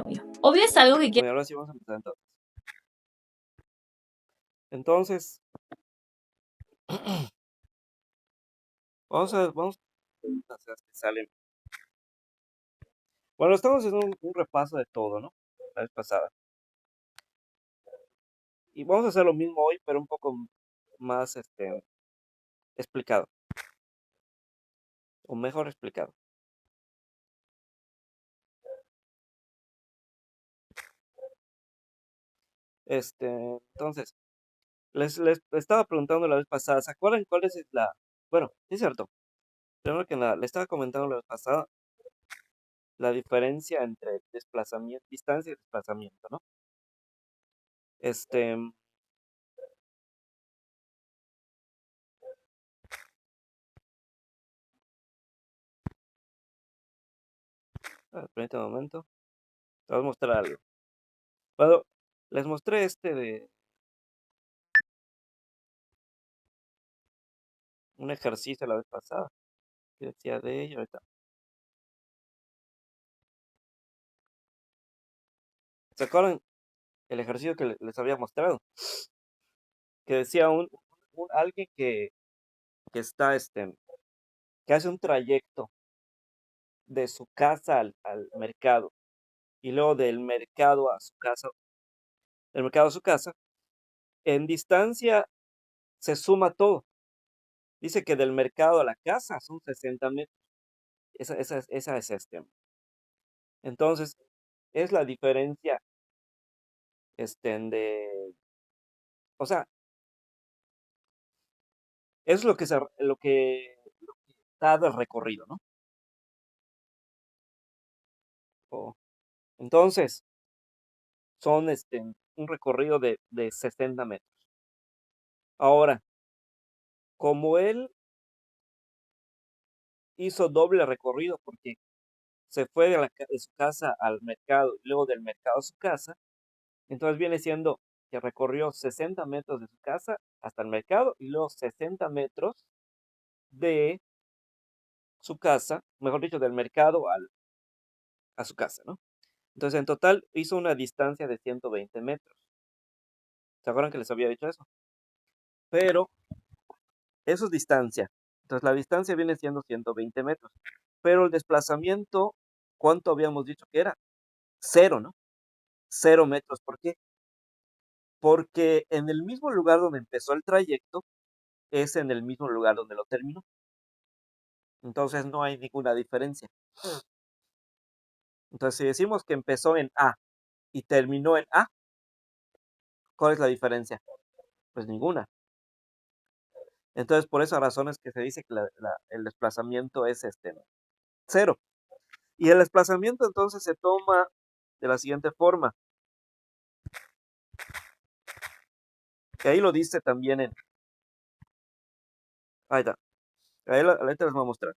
obvio. Obvio es algo que Bueno, ahora sí vamos a empezar entonces. Vamos a hacer que salen. Bueno, estamos haciendo un repaso de todo, ¿no? La vez pasada. Y vamos a hacer lo mismo hoy, pero un poco más explicado. O mejor explicado. Entonces, les estaba preguntando la vez pasada, ¿se acuerdan cuál es la? Bueno, es cierto. Primero que nada, le estaba comentando la vez pasada la diferencia entre desplazamiento, distancia y desplazamiento, ¿no? Este, permítame un momento. Te voy a mostrar algo. Bueno, les mostré de un ejercicio la vez pasada que decía de ello. Ahorita. ¿Se acuerdan el ejercicio que les había mostrado? Que decía alguien que está, que hace un trayecto de su casa al mercado y luego del mercado a su casa, del mercado a su casa, en distancia se suma todo. Dice que del mercado a la casa son 60 metros. Esa es Entonces, es la diferencia, o sea, es lo que da de recorrido, ¿no? Entonces, son un recorrido de 60 metros. Ahora, como él hizo doble recorrido porque se fue de su casa al mercado y luego del mercado a su casa, entonces viene siendo que recorrió 60 metros de su casa hasta el mercado y luego 60 metros de su casa, mejor dicho, del mercado a su casa, ¿no? Entonces, en total hizo una distancia de 120 metros. ¿Se acuerdan que les había dicho eso? Pero eso es distancia. Entonces, la distancia viene siendo 120 metros. Pero el desplazamiento, ¿cuánto habíamos dicho que era? 0, ¿no? 0 metros. ¿Por qué? Porque en el mismo lugar donde empezó el trayecto es en el mismo lugar donde lo terminó. Entonces, no hay ninguna diferencia. Entonces, si decimos que empezó en A y terminó en A, ¿cuál es la diferencia? Pues ninguna. Entonces, por esas razones que se dice que el desplazamiento es 0. Y el desplazamiento entonces se toma de la siguiente forma. Que ahí lo dice también ahí está. Ahí les voy a mostrar.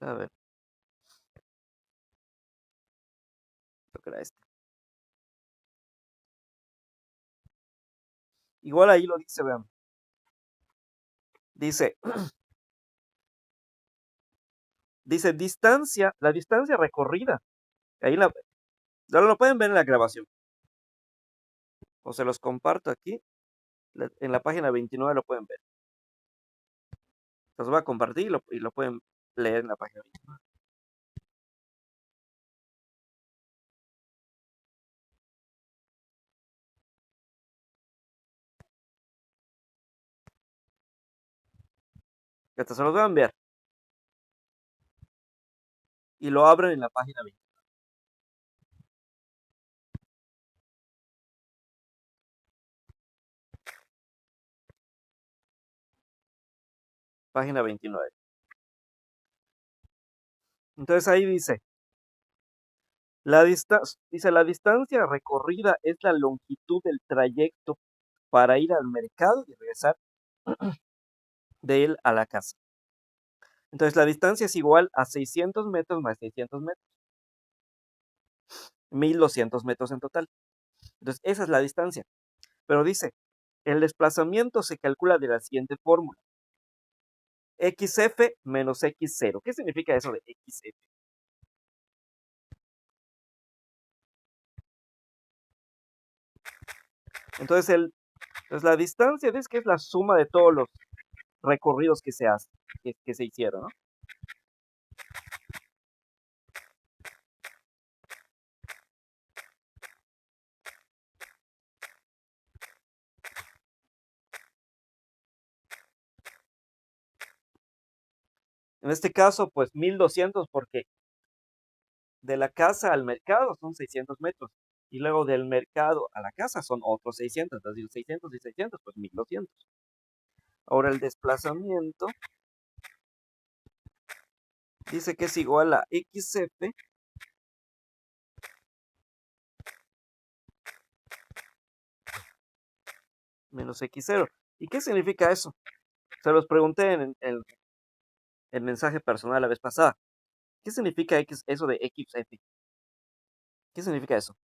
A ver. Creo que era este. Igual ahí lo dice, vean. Dice distancia, la distancia recorrida. Ahí ya lo pueden ver en la grabación. O se los comparto aquí. En la página 29 lo pueden ver. Los voy a compartir y lo pueden leer en la página 29. Hasta se los voy a enviar. Y lo abren en la página 29. Página 29. Entonces ahí dice, la distancia recorrida es la longitud del trayecto para ir al mercado y regresar de él a la casa. Entonces la distancia es igual a 600 metros más 600 metros. 1200 metros en total. Entonces esa es la distancia. Pero dice, El desplazamiento se calcula de la siguiente fórmula. XF menos X0. ¿Qué significa eso de XF? Entonces, la distancia es que es la suma de todos los recorridos que se hicieron, ¿no? En este caso, pues 1200 porque de la casa al mercado son 600 metros. Y luego del mercado a la casa son otros 600. Entonces, digo, 600 y 600, pues 1200. Ahora el desplazamiento dice que es igual a XF menos X0. ¿Y qué significa eso? Se los pregunté en el mensaje personal la vez pasada. ¿Qué significa eso de XF? ¿Qué significa eso?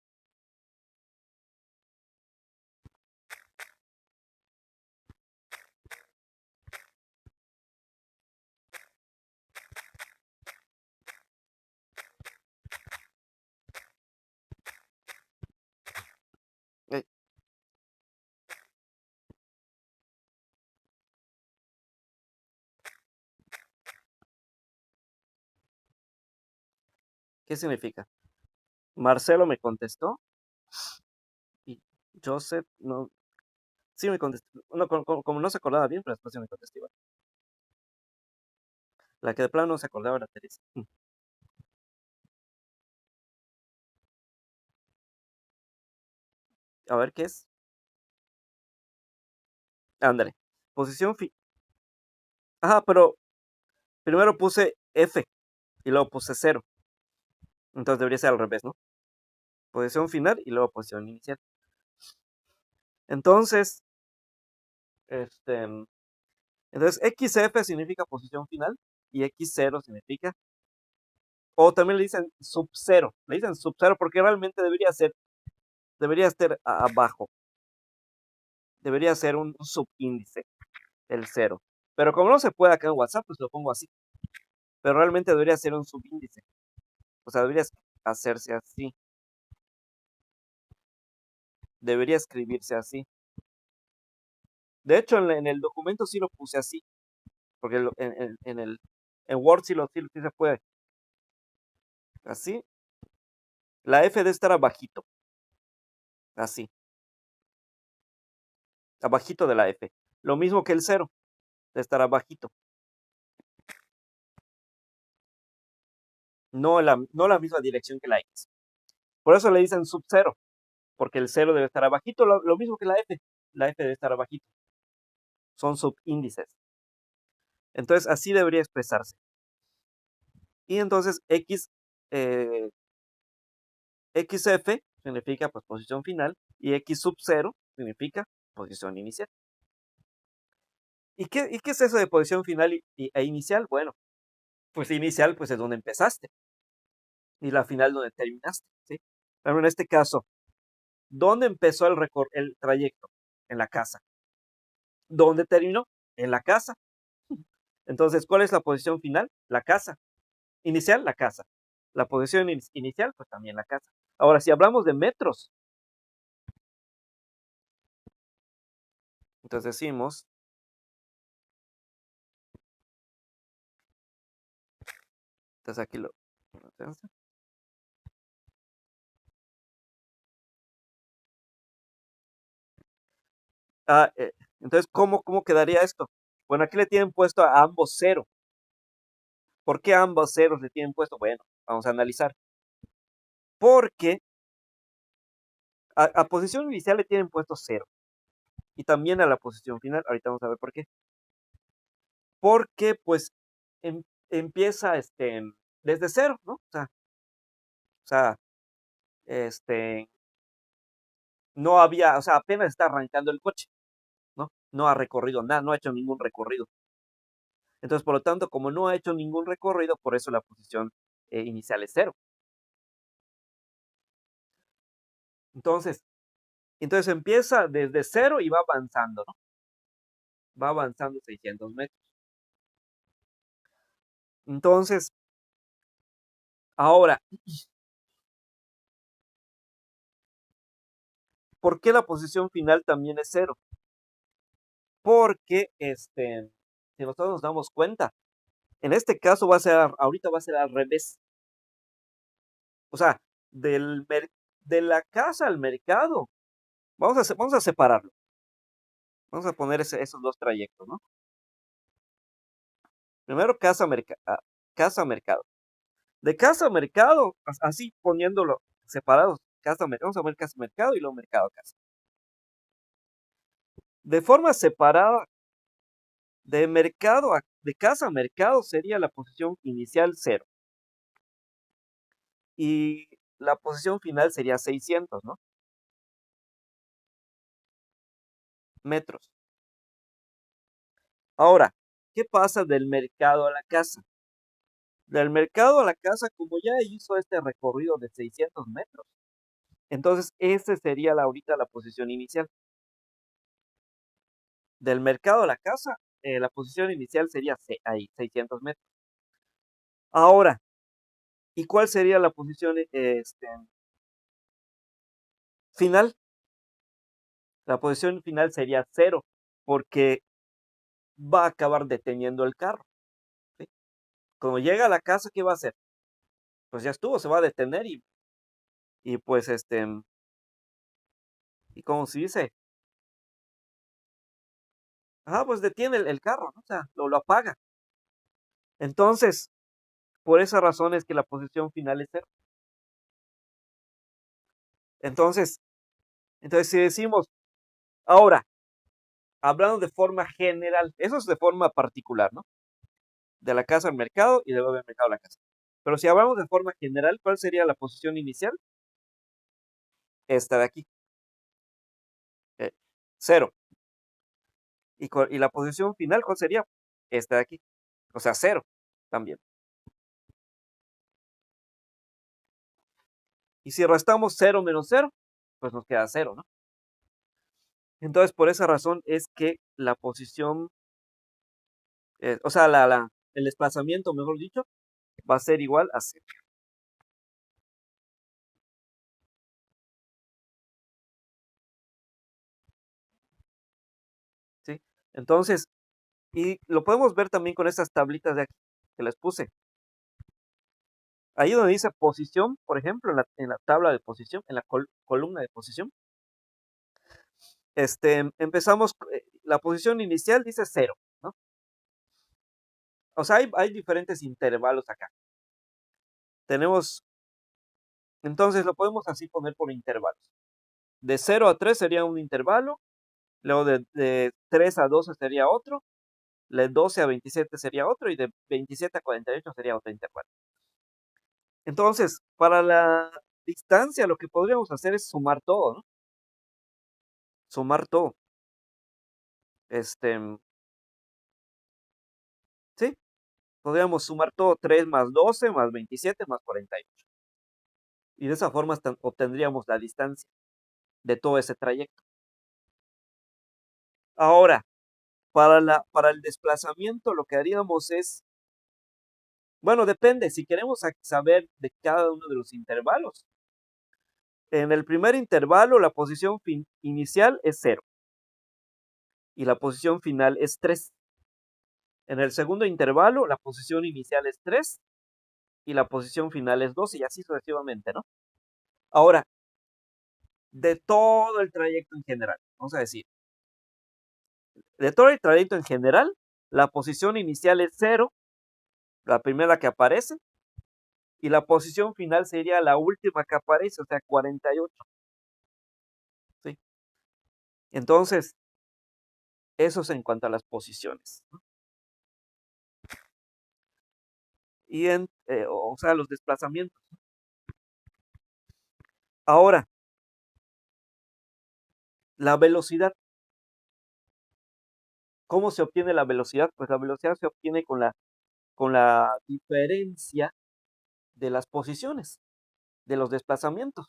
Eh, ¿Qué significa? Marcelo me contestó y Joseph no. Sí me contestó. No, como no se acordaba bien, pero después sí me contestó igual. La que de plano no se acordaba era Teresa. A ver qué es. Ándale. Posición Ajá, pero primero puse F y luego puse 0. Entonces debería ser al revés, ¿no? Posición final y luego posición inicial. Entonces, este, entonces XF significa posición final y X0 significa, o también le dicen sub 0. Le dicen sub 0 porque realmente debería estar abajo. Debería ser un subíndice, el 0. Pero como no se puede acá en WhatsApp, pues lo pongo así. Pero realmente debería ser un subíndice. O sea, debería hacerse así. Debería escribirse así. De hecho, en el documento sí lo puse así. Porque en Word sí se puede. Así. La F debe estar abajito. Así. Abajito de la F. Lo mismo que el 0. Debe estar abajito. No la misma dirección que la X. Por eso le dicen sub 0. Porque el 0 debe estar abajito. Lo mismo que la F. La F debe estar abajito. Son subíndices. Entonces, así debería expresarse. Y entonces eh, XF significa pues, posición final y X sub 0 significa posición inicial. ¿Y qué es eso de posición final e inicial? Bueno, pues inicial pues es donde empezaste y la final donde terminaste, ¿sí? Pero en este caso, ¿dónde empezó el trayecto? En la casa. ¿Dónde terminó? En la casa. Entonces, ¿cuál es la posición final? La casa. Inicial, la casa. La posición inicial, pues también la casa. Ahora, si hablamos de metros, entonces decimos, entonces aquí entonces, ¿cómo quedaría esto? Bueno, aquí le tienen puesto a ambos 0. ¿Por qué a ambos ceros le tienen puesto? Bueno, vamos a analizar. Porque a posición inicial le tienen puesto 0. Y también a la posición final. Ahorita vamos a ver por qué. Porque, pues, empieza desde 0, ¿no? O sea, no había, o sea, apenas está arrancando el coche, ¿no? No ha recorrido nada, no ha hecho ningún recorrido. Entonces, por lo tanto, como no ha hecho ningún recorrido, por eso la posición inicial es 0. Entonces, Entonces empieza desde cero y va avanzando, ¿no? Va avanzando 600 metros. Entonces, ahora, ¿por qué la posición final también es cero? Porque, si nosotros nos damos cuenta, en este caso ahorita va a ser al revés. O sea, de la casa al mercado, vamos a separarlo. Vamos a poner esos dos trayectos, ¿no? Primero casa a mercado. De casa a mercado, así poniéndolo separados, vamos a poner casa a mercado y luego mercado a casa. De forma separada, de casa a mercado sería la posición inicial 0 y la posición final sería 600, ¿no? Metros. Ahora, ¿qué pasa del mercado a la casa? Del mercado a la casa, como ya hizo este recorrido de 600 metros, entonces esa sería ahorita la posición inicial. Del mercado a la casa, la posición inicial sería ahí, 600 metros. Ahora, ¿y cuál sería la posición final? La posición final sería 0, porque va a acabar deteniendo el carro, ¿sí? Cuando llega a la casa, ¿qué va a hacer? Pues ya estuvo, se va a detener y pues, y como se dice, pues detiene el carro, ¿no? O sea, lo apaga. Entonces, por esa razón es que la posición final es 0. Entonces, si decimos, ahora, hablando de forma general, eso es de forma particular, ¿no? De la casa al mercado y luego del mercado a la casa. Pero si hablamos de forma general, ¿cuál sería la posición inicial? Esta de aquí, 0. Y la posición final, ¿cuál sería? Esta de aquí, o sea, 0 también. Y si restamos 0 menos 0, pues nos queda 0, ¿no? Entonces, por esa razón es que la posición, o sea, el desplazamiento, mejor dicho, va a ser igual a 0. ¿Sí? Entonces, y lo podemos ver también con estas tablitas de aquí que les puse. Ahí donde dice posición, por ejemplo, en la tabla de posición, en la columna de posición, empezamos, la posición inicial dice 0, ¿no? O sea, hay diferentes intervalos acá. Tenemos, entonces lo podemos así poner por intervalos. De 0 a 3 sería un intervalo, luego de 3 a 12 sería otro, de 12 a 27 sería otro y de 27 a 48 sería otro intervalo. Entonces, para la distancia lo que podríamos hacer es sumar todo, ¿no? Sumar todo. Este, sí, podríamos sumar todo, 3 más 12 más 27 más 48. Y de esa forma obtendríamos la distancia de todo ese trayecto. Ahora, para el desplazamiento lo que haríamos es, bueno, depende, si queremos saber de cada uno de los intervalos. En el primer intervalo la posición inicial es 0 y la posición final es 3. En el segundo intervalo la posición inicial es 3 y la posición final es 2 y así sucesivamente, ¿no? Ahora, de todo el trayecto en general, vamos a decir, de todo el trayecto en general, la posición inicial es 0, la primera que aparece, y la posición final sería la última que aparece, o sea, 48, ¿sí? Entonces, eso es en cuanto a las posiciones, ¿no? Y o sea, los desplazamientos. Ahora, la velocidad. ¿Cómo se obtiene la velocidad? Pues la velocidad se obtiene con la diferencia de las posiciones, de los desplazamientos.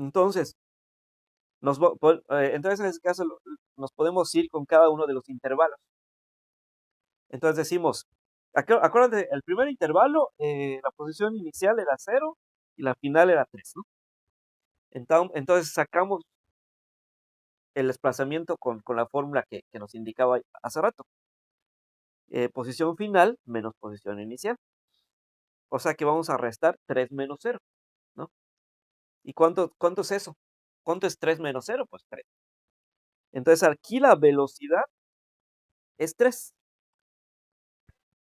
Entonces, entonces en ese caso nos podemos ir con cada uno de los intervalos. Entonces decimos, acuérdate, el primer intervalo, la posición inicial era 0 y la final era 3, ¿no? Entonces sacamos el desplazamiento con la fórmula que nos indicaba hace rato. Posición final menos posición inicial. O sea que vamos a restar 3 menos 0, ¿no? ¿Y cuánto es eso? ¿Cuánto es 3 menos 0? Pues 3. Entonces aquí la velocidad es 3.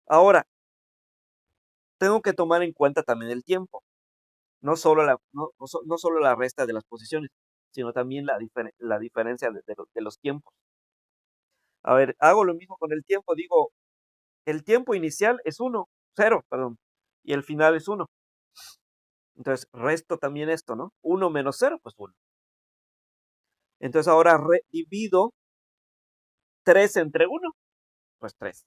Ahora, tengo que tomar en cuenta también el tiempo. No solo no solo la resta de las posiciones, sino también la diferencia de los tiempos. A ver, hago lo mismo con el tiempo. Digo, el tiempo inicial es 1, 0, perdón, y el final es 1. Entonces, resto también esto, ¿no? 1 menos 0, pues 1. Entonces, ahora divido 3 entre 1, pues 3.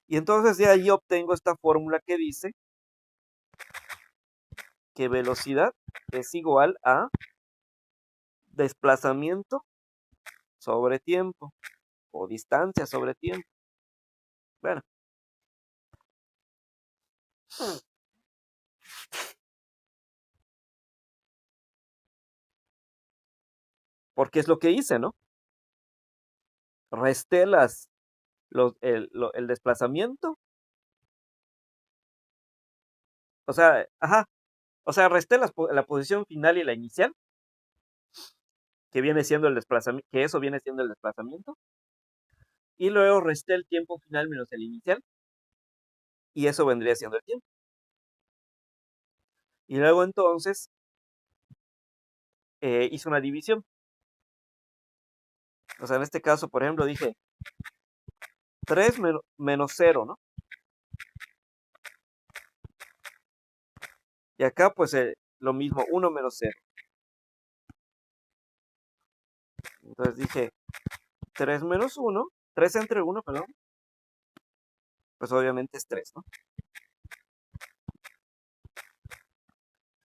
Y entonces de ahí obtengo esta fórmula que dice que velocidad es igual a desplazamiento sobre tiempo o distancia sobre tiempo. Bueno, porque es lo que hice, ¿no? Resté el desplazamiento. O sea, ajá. O sea, resté la posición final y la inicial, que viene siendo el desplazamiento, que eso viene siendo el desplazamiento. Y luego resté el tiempo final menos el inicial, y eso vendría siendo el tiempo. Y luego entonces hice una división. O sea, en este caso, por ejemplo, dije 3 menos 0, ¿no? Y acá, pues, lo mismo, 1 menos 0. Entonces dije 3 menos 1, 3 entre 1, perdón. Pues obviamente es 3, ¿no?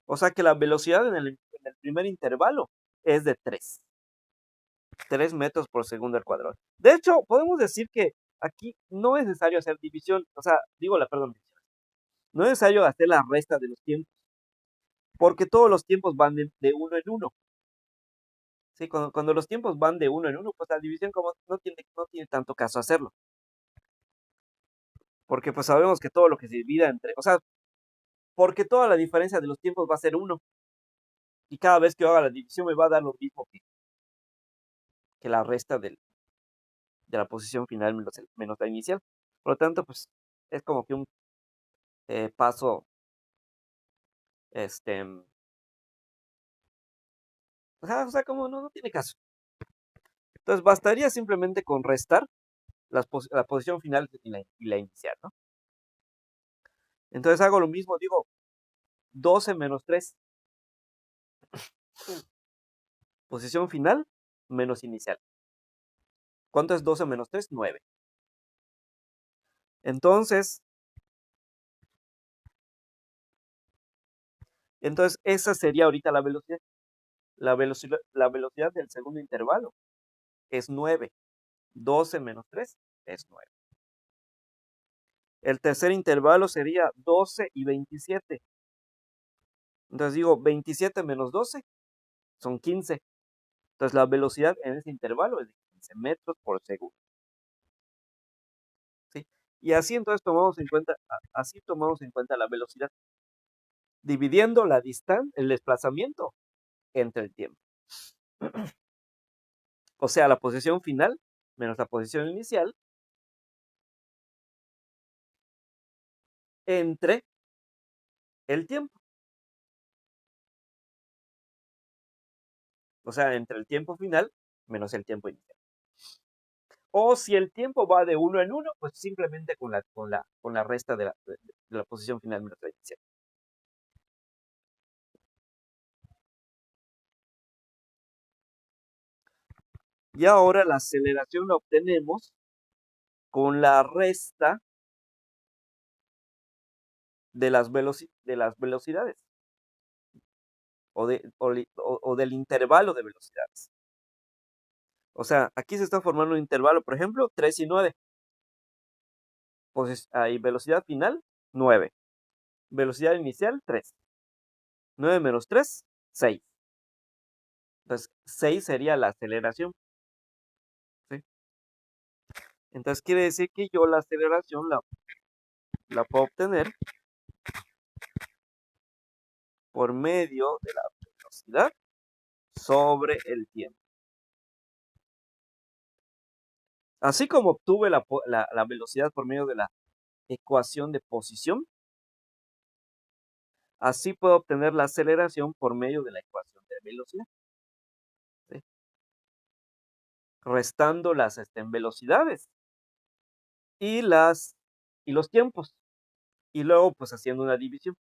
O sea que la velocidad en el primer intervalo es de 3. 3 metros por segundo al cuadrado. De hecho, podemos decir que aquí no es necesario hacer división, o sea, perdón, no es necesario hacer la resta de los tiempos, porque todos los tiempos van de 1 en 1. Sí, cuando los tiempos van de 1 en 1, pues la división como no tiene tanto caso hacerlo. Porque pues sabemos que todo lo que se divida entre, o sea, porque toda la diferencia de los tiempos va a ser 1. Y cada vez que yo haga la división me va a dar lo mismo que la resta de la posición final menos la inicial. Por lo tanto, pues es como que un paso, este, o sea, como no tiene caso. Entonces bastaría simplemente con restar la posición final y la inicial, ¿no? Entonces hago lo mismo, digo 12 menos 3, posición final menos inicial. ¿Cuánto es 12 menos 3? 9. Entonces esa sería ahorita la velocidad. La velocidad del segundo intervalo es 9. 12 menos 3 es 9. El tercer intervalo sería 12 y 27. Entonces digo 27 menos 12 son 15. Entonces la velocidad en ese intervalo es de 15 metros por segundo. ¿Sí? Y así entonces así tomamos en cuenta la velocidad, dividiendo el desplazamiento entre el tiempo. O sea, la posición final menos la posición inicial entre el tiempo. O sea, entre el tiempo final menos el tiempo inicial. O si el tiempo va de 1 en 1, pues simplemente con la resta de la posición final menos la inicial. Y ahora la aceleración la obtenemos con la resta de las velocidades. o del intervalo de velocidades. O sea, aquí se está formando un intervalo, por ejemplo, 3 y 9. Pues hay velocidad final, 9. Velocidad inicial, 3. 9 menos 3, 6. Entonces, 6 sería la aceleración, ¿sí? Entonces, quiere decir que yo la aceleración la puedo obtener por medio de la velocidad sobre el tiempo. Así como obtuve la velocidad por medio de la ecuación de posición, así puedo obtener la aceleración por medio de la ecuación de velocidad, ¿sí? Restando las velocidades y los tiempos, y luego pues haciendo una división.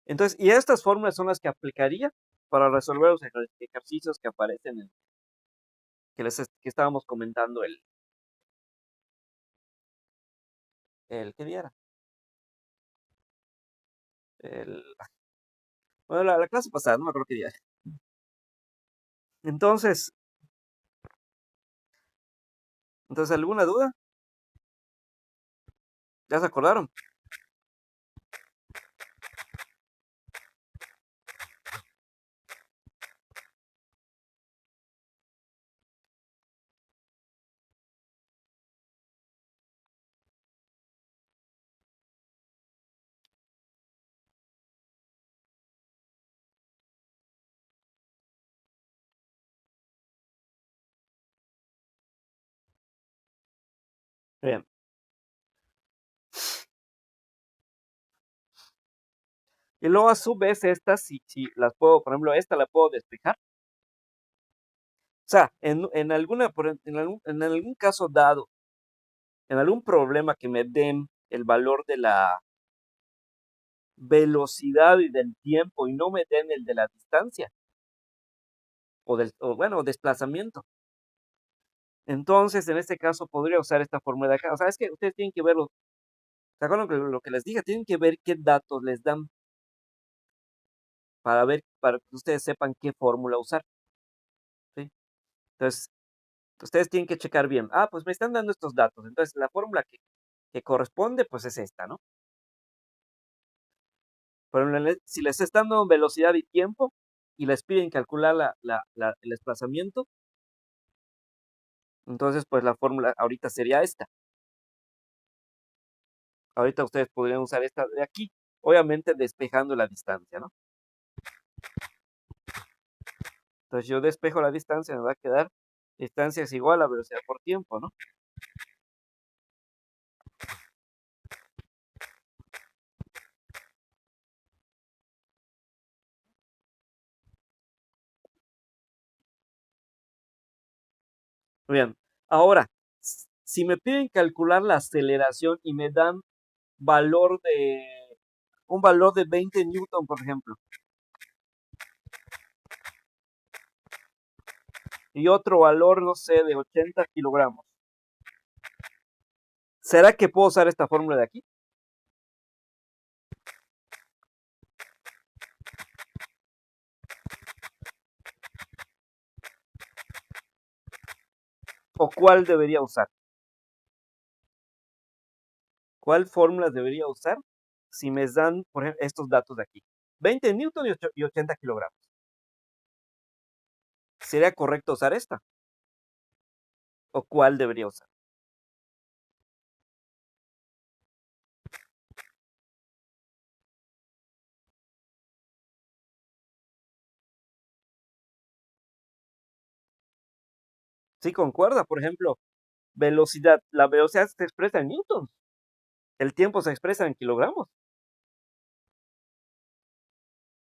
Entonces, y estas fórmulas son las que aplicaría para resolver los ejercicios que aparecen que estábamos comentando ¿qué día era? El, bueno, la clase pasada, no me acuerdo qué día. Entonces, ¿alguna duda? ¿Ya se acordaron? Bien. Y luego a su vez estas, si las puedo, por ejemplo, esta la puedo despejar. O sea, en algún caso dado, en algún problema que me den el valor de la velocidad y del tiempo y no me den el de la distancia o desplazamiento. Entonces, en este caso podría usar esta fórmula de acá. O sea, es que ustedes tienen que verlo. ¿Se acuerdan lo que les dije? Tienen que ver qué datos les dan para que ustedes sepan qué fórmula usar, ¿sí? Entonces, ustedes tienen que checar bien. Ah, pues me están dando estos datos. Entonces, la fórmula que corresponde, pues es esta, ¿no? Pero si les están dando velocidad y tiempo y les piden calcular el desplazamiento, entonces, pues la fórmula ahorita sería esta. Ahorita ustedes podrían usar esta de aquí, obviamente despejando la distancia, ¿no? Entonces yo despejo la distancia, me va a quedar distancia es igual a velocidad por tiempo, ¿no? Bien, ahora, si me piden calcular la aceleración y me dan un valor de 20 newton, por ejemplo, y otro valor, no sé, de 80 kilogramos, ¿será que puedo usar esta fórmula de aquí? ¿O cuál debería usar? ¿Cuál fórmula debería usar si me dan, por ejemplo, estos datos de aquí? 20 newton y 80 kilogramos. ¿Sería correcto usar esta? ¿O cuál debería usar? Sí, concuerda, por ejemplo, velocidad. La velocidad se expresa en newtons. El tiempo se expresa en kilogramos.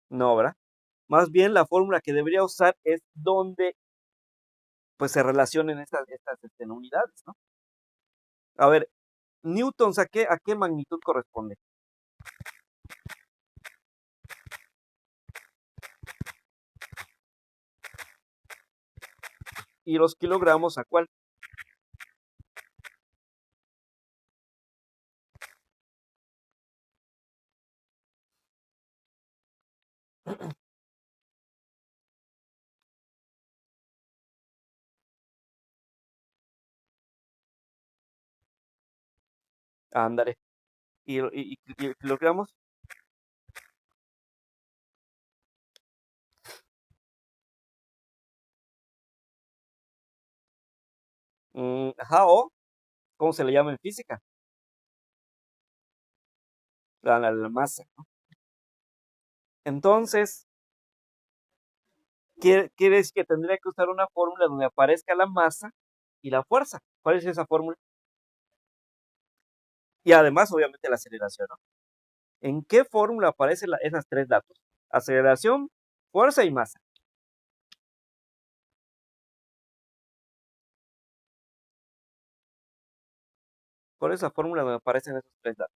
No, ¿verdad? Más bien la fórmula que debería usar es donde pues se relacionen estas unidades, ¿no? A ver, newtons, ¿a qué magnitud corresponde? Y los kilogramos, ¿a cuál? Ándale. Y lo creamos. Ajá, o, ¿cómo se le llama en física? La masa. Entonces, quiere decir que tendría que usar una fórmula donde aparezca la masa y la fuerza. ¿Cuál es esa fórmula? Y además, obviamente, la aceleración, ¿no? ¿En qué fórmula aparecen esas tres datos? Aceleración, fuerza y masa. ¿Cuál es la fórmula donde aparecen esos tres datos?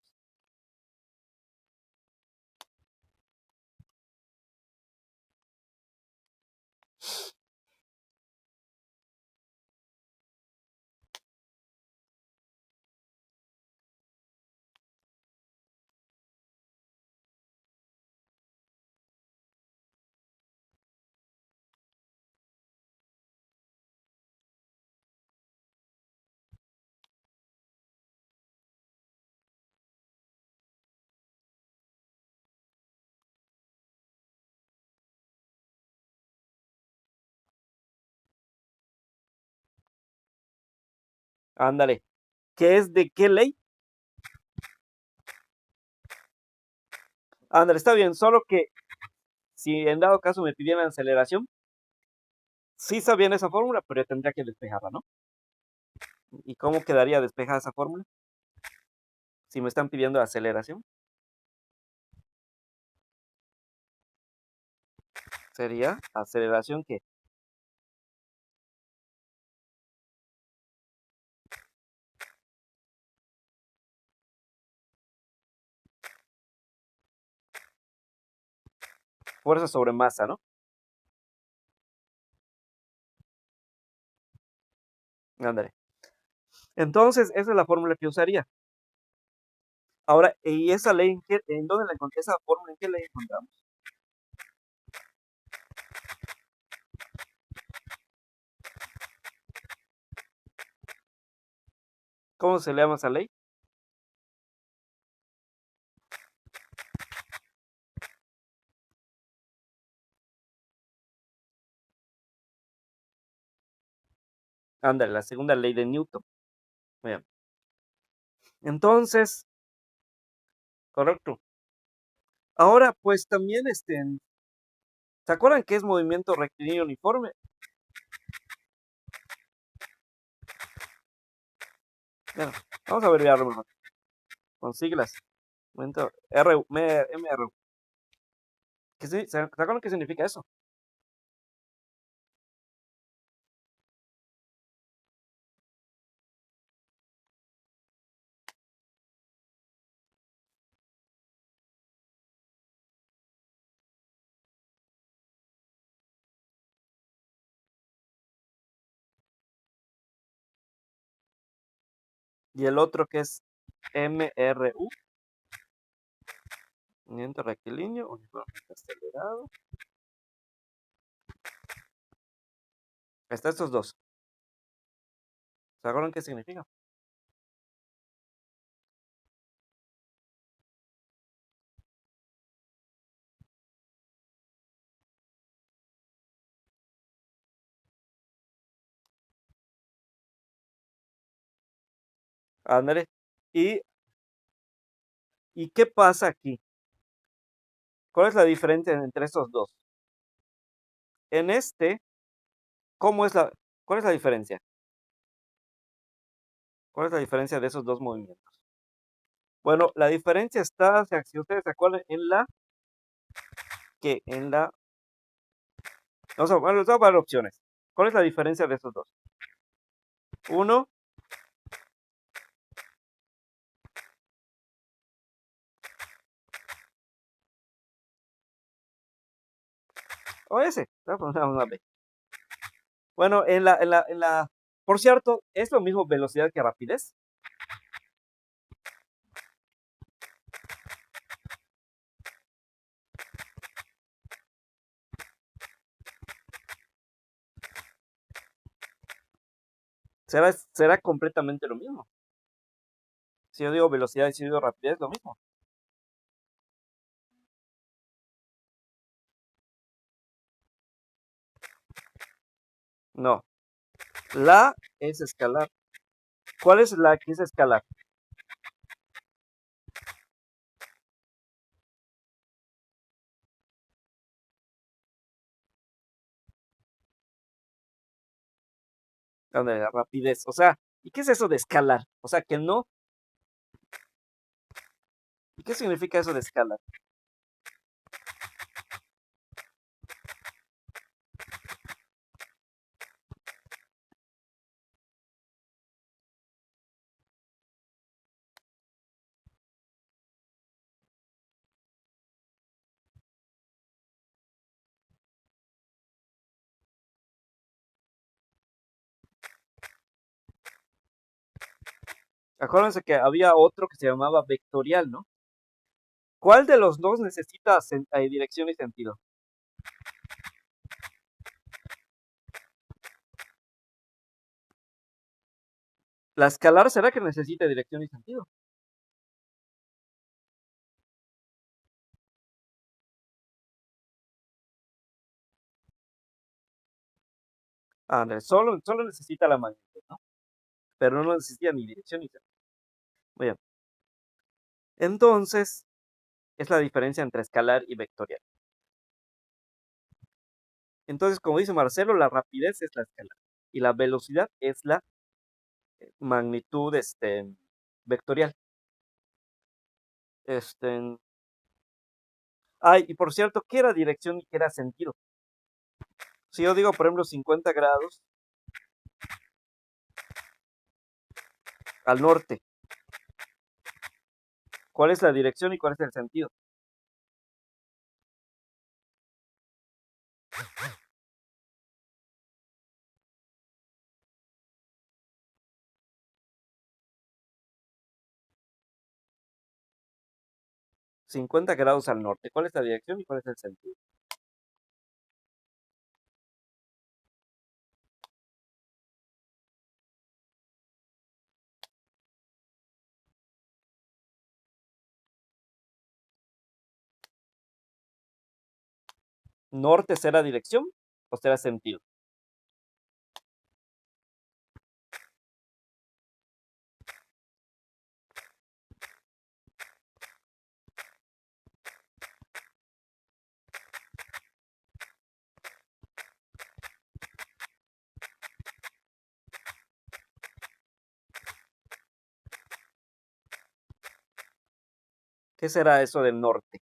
Ándale. ¿Qué es de qué ley? Ándale, está bien, solo que si en dado caso me pidieran aceleración, sí sabían esa fórmula, pero yo tendría que despejarla, ¿no? ¿Y cómo quedaría despejada esa fórmula? Si me están pidiendo aceleración, sería aceleración que fuerza sobre masa, ¿no? Ándale. Entonces, esa es la fórmula que usaría. Ahora, ¿y esa ley en dónde la encontré? ¿Esa fórmula en qué ley encontramos? ¿Cómo se le llama esa ley? Ándale, la segunda ley de Newton. Bien. Entonces, correcto. Ahora, pues también, ¿se acuerdan qué es movimiento rectilíneo uniforme? Bueno, vamos a abreviarlo mejor, con siglas. Movimiento MRU. ¿Se acuerdan qué significa eso? Y el otro que es MRU, movimiento rectilíneo uniformemente acelerado. Está estos dos. ¿Se acuerdan qué significa? Ándale. ¿Y, ¿Y qué pasa aquí? ¿Cuál es la diferencia entre estos dos? En ¿cómo es cuál es la diferencia? ¿Cuál es la diferencia de esos dos movimientos? Bueno, la diferencia está, o sea, si ustedes se acuerdan, en la, bueno, les voy a dar opciones. ¿Cuál es la diferencia de esos dos? Uno, o ese, vamos a ver. Bueno, por cierto, ¿es lo mismo velocidad que rapidez? será completamente lo mismo. Si yo digo velocidad y si yo digo rapidez, lo mismo. No, la es escalar. ¿Cuál es la que es escalar? La rapidez. O sea, ¿y qué es eso de escalar? O sea, que no. ¿Y qué significa eso de escalar? Acuérdense que había otro que se llamaba vectorial, ¿no? ¿Cuál de los dos necesita dirección y sentido? La escalar será que necesita dirección y sentido. Solo necesita la magnitud, ¿no? Pero no necesita ni dirección ni sentido. Muy bien. Entonces, es la diferencia entre escalar y vectorial. Entonces, como dice Marcelo, la rapidez es la escalar y la velocidad es la magnitud vectorial. Este, y por cierto, ¿qué era dirección y qué era sentido? Si yo digo, por ejemplo, 50 grados al norte, ¿cuál es la dirección y cuál es el sentido? $50 al norte, ¿cuál es la dirección y cuál es el sentido? ¿Norte será dirección o será sentido? ¿Qué será eso del norte?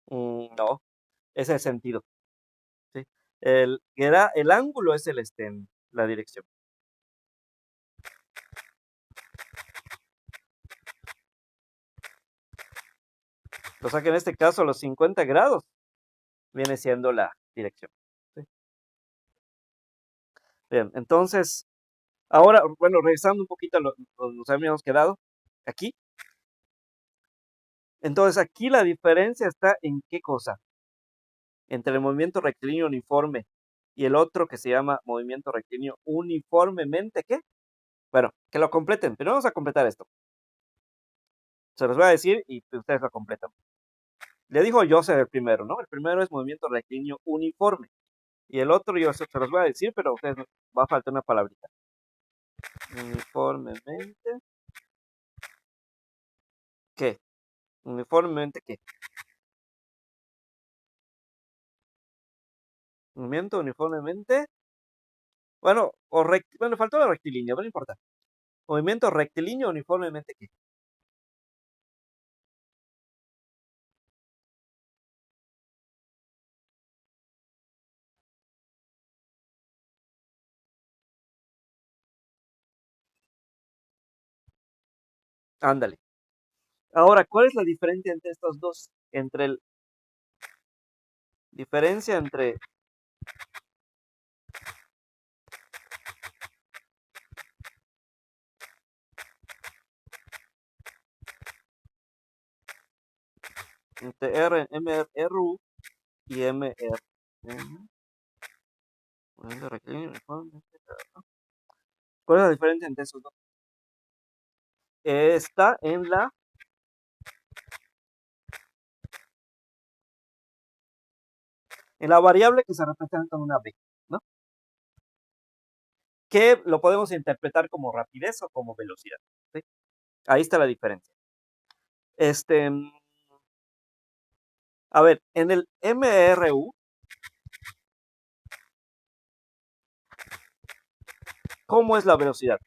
No, ese es el sentido. ¿Sí? El ángulo es la dirección. O sea que en este caso los 50 grados viene siendo la dirección. ¿Sí? Bien, entonces, ahora, bueno, regresando un poquito a los habíamos quedado aquí. Entonces, aquí la diferencia está en qué cosa. Entre el movimiento rectilíneo uniforme y el otro que se llama movimiento rectilíneo uniformemente, ¿qué? Bueno, que lo completen, pero vamos a completar esto. Se los voy a decir y ustedes lo completan. Le dijo Joseph el primero, ¿no? El primero es movimiento rectilíneo uniforme. Y el otro yo se los voy a decir, pero a ustedes va a faltar una palabrita. Uniformemente. ¿Qué? Uniformemente, ¿qué? Movimiento uniformemente. Bueno, bueno, faltó la rectilíneo, pero no importa. Movimiento rectilíneo uniformemente, ¿qué? Ándale. Ahora, ¿cuál es la diferencia entre estos dos? Diferencia entre entre MRU y MR. ¿Cuál es la diferencia entre esos dos? Está en la variable que se representa con una B, ¿no? Que lo podemos interpretar como rapidez o como velocidad, ¿sí? Ahí está la diferencia. A ver, en el MRU, ¿cómo es la velocidad?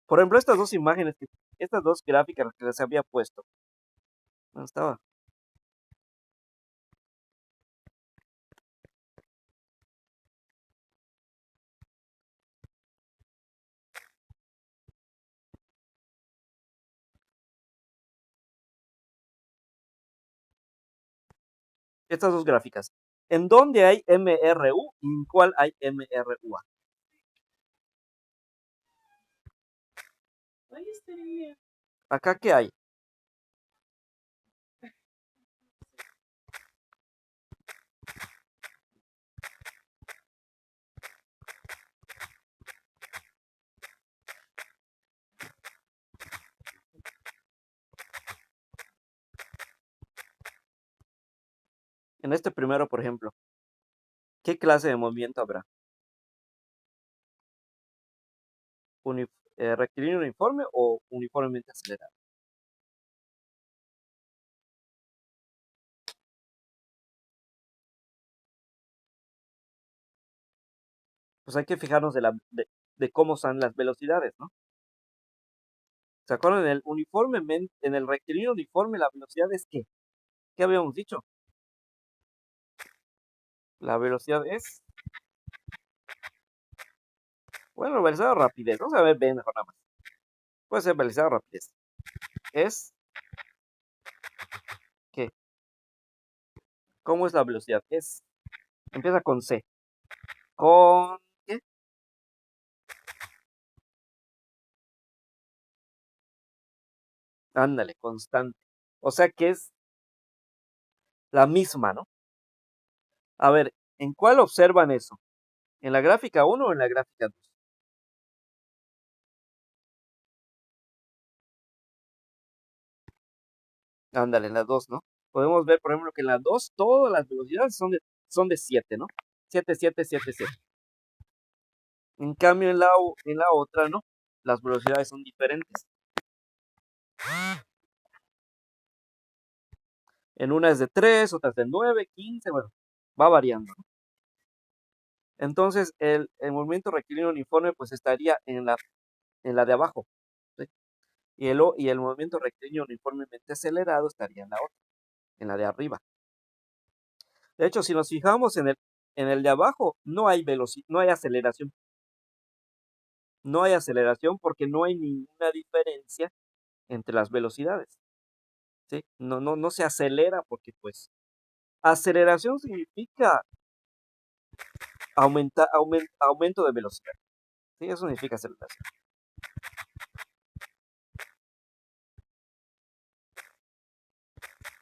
Por ejemplo, estas dos imágenes, estas dos gráficas que les había puesto. ¿Dónde estaba? Estas dos gráficas. ¿En dónde hay MRU y en cuál hay MRUA? ¿Acá qué hay? En este primero, por ejemplo, ¿qué clase de movimiento habrá? ¿Rectilíneo uniforme o uniformemente acelerado? Pues hay que fijarnos de cómo son las velocidades, ¿no? ¿Se acuerdan? En el rectilíneo uniforme, la velocidad es ¿qué? ¿Qué habíamos dicho? La velocidad es, bueno, velocidad o rapidez. Vamos a ver bien mejor nada más. Puede ser velocidad o rapidez. Es ¿qué? ¿Cómo es la velocidad? Empieza con C. ¿Con qué? Ándale, constante. O sea que es la misma, ¿no? A ver, ¿en cuál observan eso? ¿En la gráfica 1 o en la gráfica 2? Ándale, en la 2, ¿no? Podemos ver, por ejemplo, que en la 2 todas las velocidades son de 7, ¿no? 7, 7, 7, 7. En cambio, en la otra, ¿no? Las velocidades son diferentes. En una es de 3, otra es de 9, 15, bueno, va variando, ¿no? Entonces, el movimiento rectilíneo uniforme, pues estaría en la de abajo, ¿sí? Y el movimiento rectilíneo uniformemente acelerado estaría en la otra, en la de arriba. De hecho, si nos fijamos en el de abajo, no hay no hay aceleración. No hay aceleración porque no hay ninguna diferencia entre las velocidades, ¿sí? No se acelera porque, pues, aceleración significa aumento de velocidad, ¿sí? Eso significa aceleración.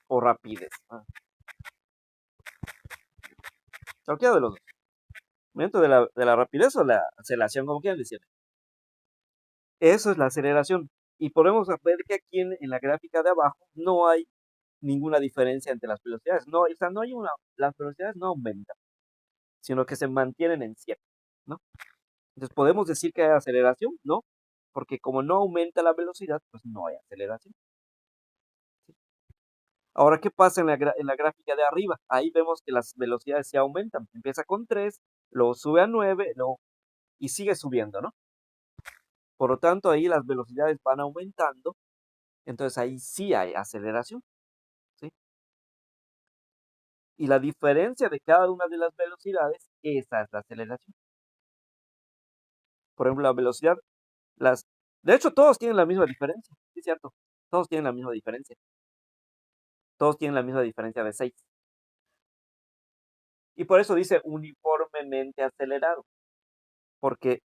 O rapidez. Cualquiera de los dos. Aumento de la rapidez o la aceleración, como quieran decir. Eso es la aceleración. Y podemos ver que aquí en la gráfica de abajo no hay ninguna diferencia entre las velocidades. No, o sea, las velocidades no aumentan, sino que se mantienen en 7, ¿no? Entonces, ¿podemos decir que hay aceleración? No, porque como no aumenta la velocidad, pues no hay aceleración. Ahora, ¿qué pasa en la gráfica de arriba? Ahí vemos que las velocidades se aumentan. Empieza con 3, luego sube a 9, y sigue subiendo, ¿no? Por lo tanto, ahí las velocidades van aumentando, entonces ahí sí hay aceleración, ¿sí? Y la diferencia de cada una de las velocidades, esa es la aceleración. Por ejemplo, la velocidad, las... De hecho, todos tienen la misma diferencia, ¿sí es cierto? Todos tienen la misma diferencia. Todos tienen la misma diferencia de 6. Y por eso dice uniformemente acelerado, porque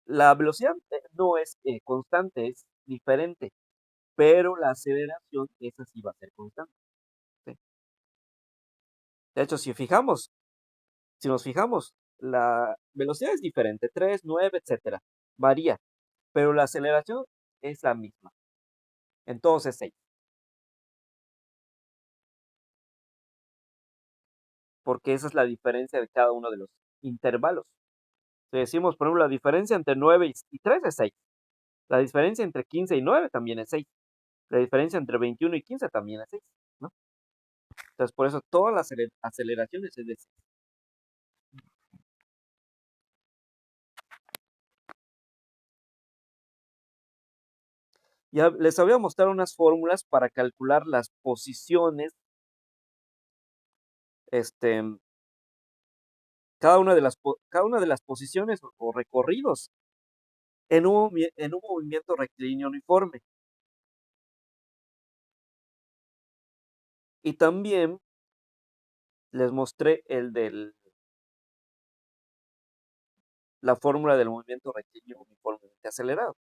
La velocidad no es constante, es diferente, pero la aceleración, esa sí va a ser constante. ¿Sí? De hecho, si nos fijamos, la velocidad es diferente, 3, 9, etcétera, varía, pero la aceleración es la misma. Entonces, 6, porque esa es la diferencia de cada uno de los intervalos. Si decimos, por ejemplo, la diferencia entre 9 y 3 es 6. La diferencia entre 15 y 9 también es 6. La diferencia entre 21 y 15 también es 6, ¿no? Entonces, por eso todas las aceleraciones es de 6. Ya les había mostrado unas fórmulas para calcular las posiciones, este, cada una de las posiciones o recorridos en un movimiento rectilíneo uniforme. Y también les mostré la fórmula del movimiento rectilíneo uniformemente acelerado,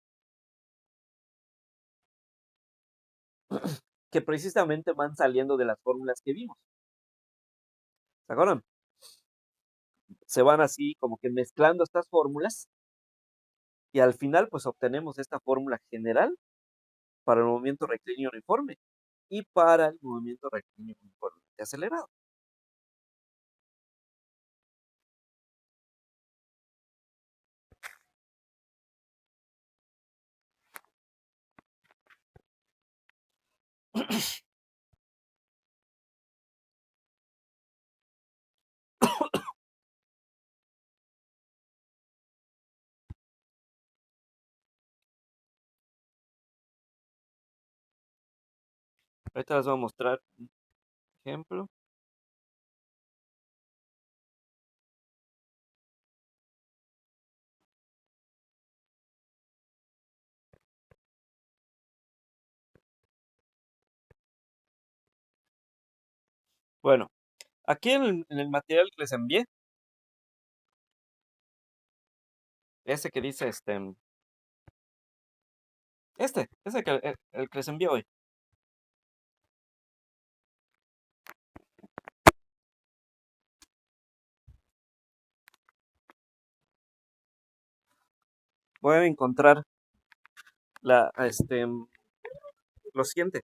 que precisamente van saliendo de las fórmulas que vimos. ¿Se acuerdan? Se van así como que mezclando estas fórmulas y al final pues obtenemos esta fórmula general para el movimiento rectilíneo uniforme y para el movimiento rectilíneo uniformemente acelerado. Ahorita les voy a mostrar un ejemplo. Bueno, aquí en el material que les envié, ese que dice ese que el que les envié hoy. Voy a encontrar la, lo siguiente.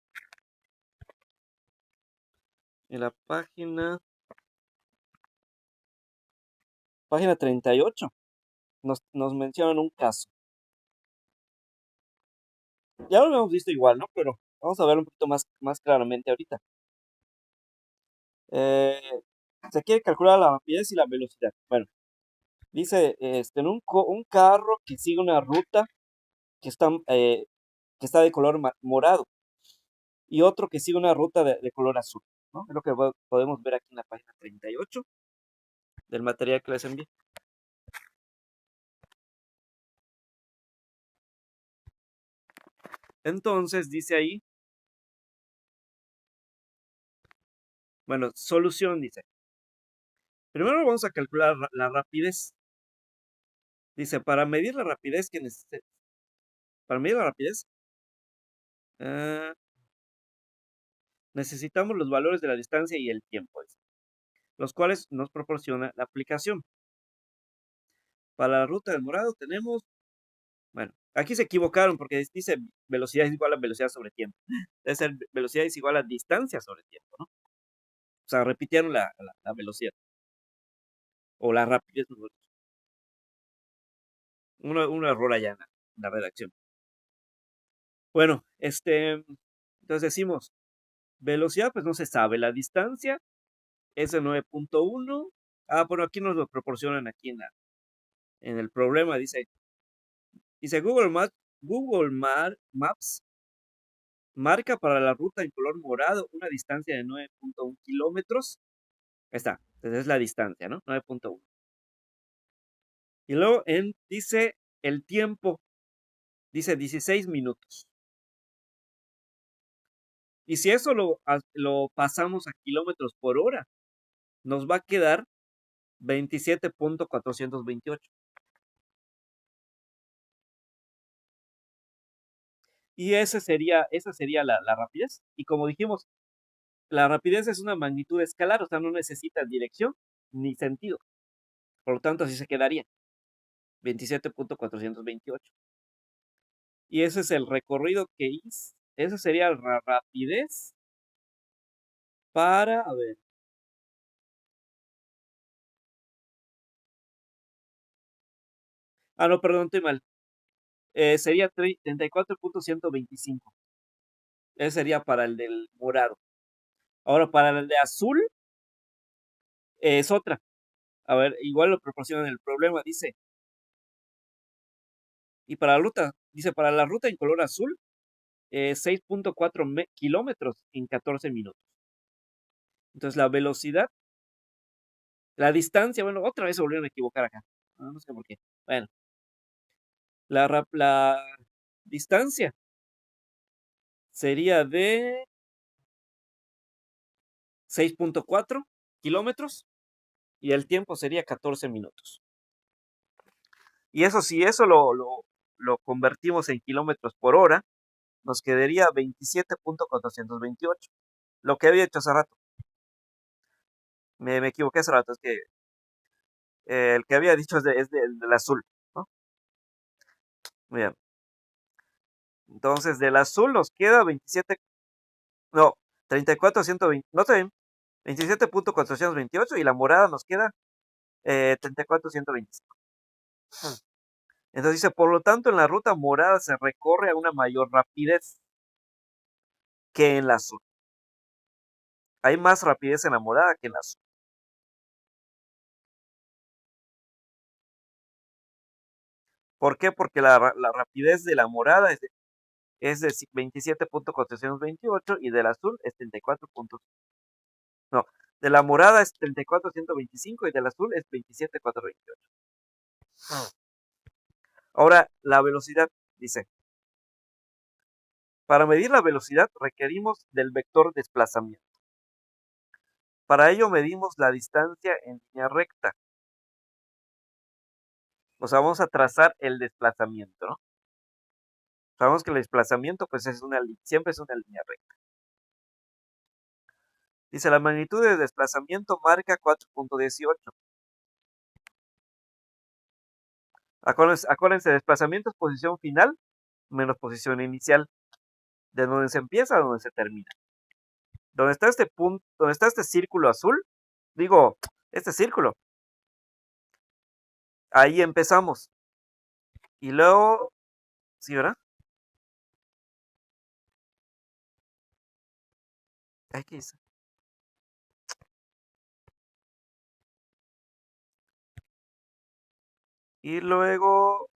En la página 38, nos mencionan un caso. Ya lo habíamos visto igual, ¿no? Pero vamos a ver un poquito más claramente ahorita. Eh, Se quiere calcular la rapidez y la velocidad. Bueno, dice, en un carro que sigue una ruta que está de color morado y otro que sigue una ruta de color azul, ¿no? Es lo que podemos ver aquí en la página 38 del material que les envié. Entonces, dice ahí, bueno, solución, dice. Primero vamos a calcular la rapidez. Dice, para medir la rapidez, eh, necesitamos los valores de la distancia y el tiempo, dice, los cuales nos proporciona la aplicación. Para la ruta del morado tenemos, bueno, aquí se equivocaron porque dice velocidad es igual a velocidad sobre tiempo. Debe ser velocidad es igual a distancia sobre tiempo, ¿no? O sea, repitieron la velocidad o la rapidez, mejor dicho. Un error allá en la redacción. Bueno, entonces decimos, velocidad, pues no se sabe. La distancia es de 9.1. Ah, bueno, aquí nos lo proporcionan aquí en el problema. Dice Maps marca para la ruta en color morado una distancia de 9.1 kilómetros. Ahí está, entonces es la distancia, ¿no? 9.1. Y luego dice el tiempo, dice 16 minutos. Y si eso lo pasamos a kilómetros por hora, nos va a quedar 27.428. Y esa sería la rapidez. Y como dijimos, la rapidez es una magnitud escalar, o sea, no necesita dirección ni sentido. Por lo tanto, así se quedaría, 27.428. Y ese es el recorrido que hice. Esa sería la rapidez para, a ver. No, perdón, estoy mal. Sería 34.125. Ese sería para el del morado. Ahora, para el de azul, es otra. A ver, igual lo proporcionan el problema, dice. Y para la ruta, dice, para la ruta en color azul, 6.4 kilómetros en 14 minutos. Entonces, la velocidad, la distancia, bueno, otra vez se volvieron a equivocar acá. No sé por qué. Bueno, la distancia sería de 6.4 kilómetros y el tiempo sería 14 minutos. Y eso, si eso lo convertimos en kilómetros por hora, nos quedaría 27.428. Lo que había hecho hace rato. Me equivoqué hace rato, es que el que había dicho es del azul, ¿no? Bien. Entonces, del azul nos queda 27, no, 34.120, no sé, 27.428 y la morada nos queda 34.125. Entonces dice, por lo tanto, en la ruta morada se recorre a una mayor rapidez que en la azul. Hay más rapidez en la morada que en la azul. ¿Por qué? Porque la rapidez de la morada es de 27.428 y del azul es 34. No, de la morada es 34.125 y del azul es 27.428. Ahora, la velocidad, dice. Para medir la velocidad requerimos del vector desplazamiento. Para ello medimos la distancia en línea recta. O sea, vamos a trazar el desplazamiento, ¿no? Sabemos que el desplazamiento pues siempre es una línea recta. Dice, la magnitud de desplazamiento marca 4.18. Acuérdense, desplazamiento es posición final menos posición inicial, de donde se empieza a donde se termina. Donde está este punto, donde está este círculo azul, digo, este círculo, ahí empezamos. Y luego, ¿sí, verdad? ¿Qué dice? Y luego,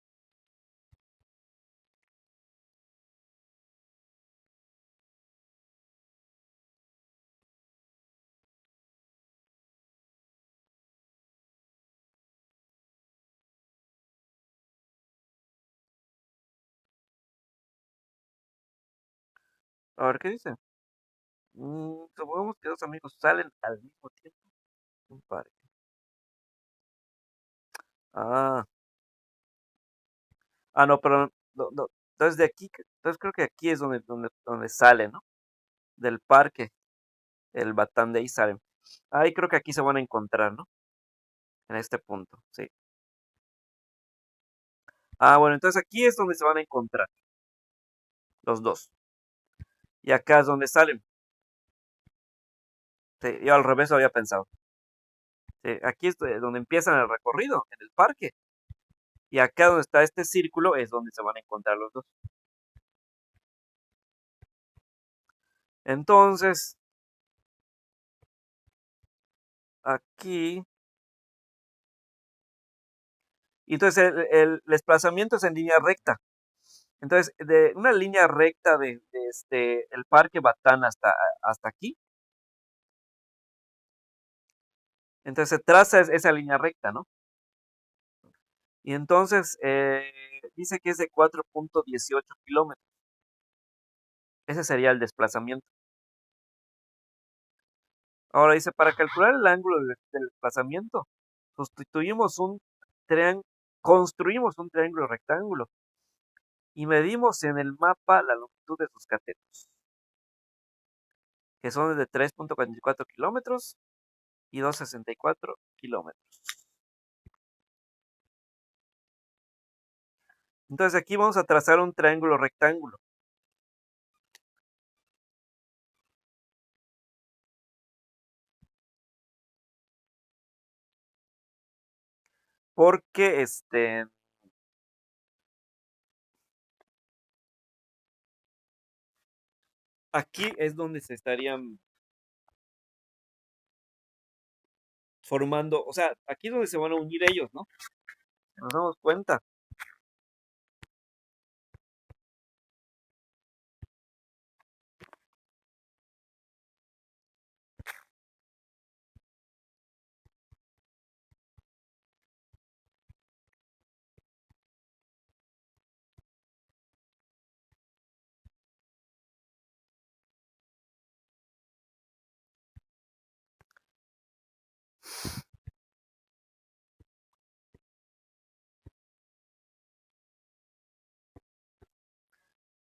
a ver qué dice. Supongamos que dos amigos salen al mismo tiempo. Un parque. Ah, no, pero no. Entonces entonces creo que aquí es donde sale, ¿no? Del parque, el Batán de ahí salen. Ahí creo que aquí se van a encontrar, ¿no? En este punto, sí. Bueno, entonces aquí es donde se van a encontrar los dos. Y acá es donde salen. Sí, yo al revés lo había pensado. Sí, aquí es donde empiezan el recorrido, en el parque. Y acá donde está este círculo es donde se van a encontrar los dos. Entonces, aquí. Y entonces el desplazamiento es en línea recta. Entonces, de una línea recta de el Parque Batán hasta aquí. Entonces se traza esa línea recta, ¿no? Y entonces dice que es de 4.18 kilómetros. Ese sería el desplazamiento. Ahora dice, para calcular el ángulo del desplazamiento, sustituimos construimos un triángulo rectángulo y medimos en el mapa la longitud de sus catetos, que son de 3.44 kilómetros y 2.64 kilómetros. Entonces aquí vamos a trazar un triángulo rectángulo. Porque aquí es donde se estarían formando, o sea, aquí es donde se van a unir ellos, ¿no? Nos damos cuenta.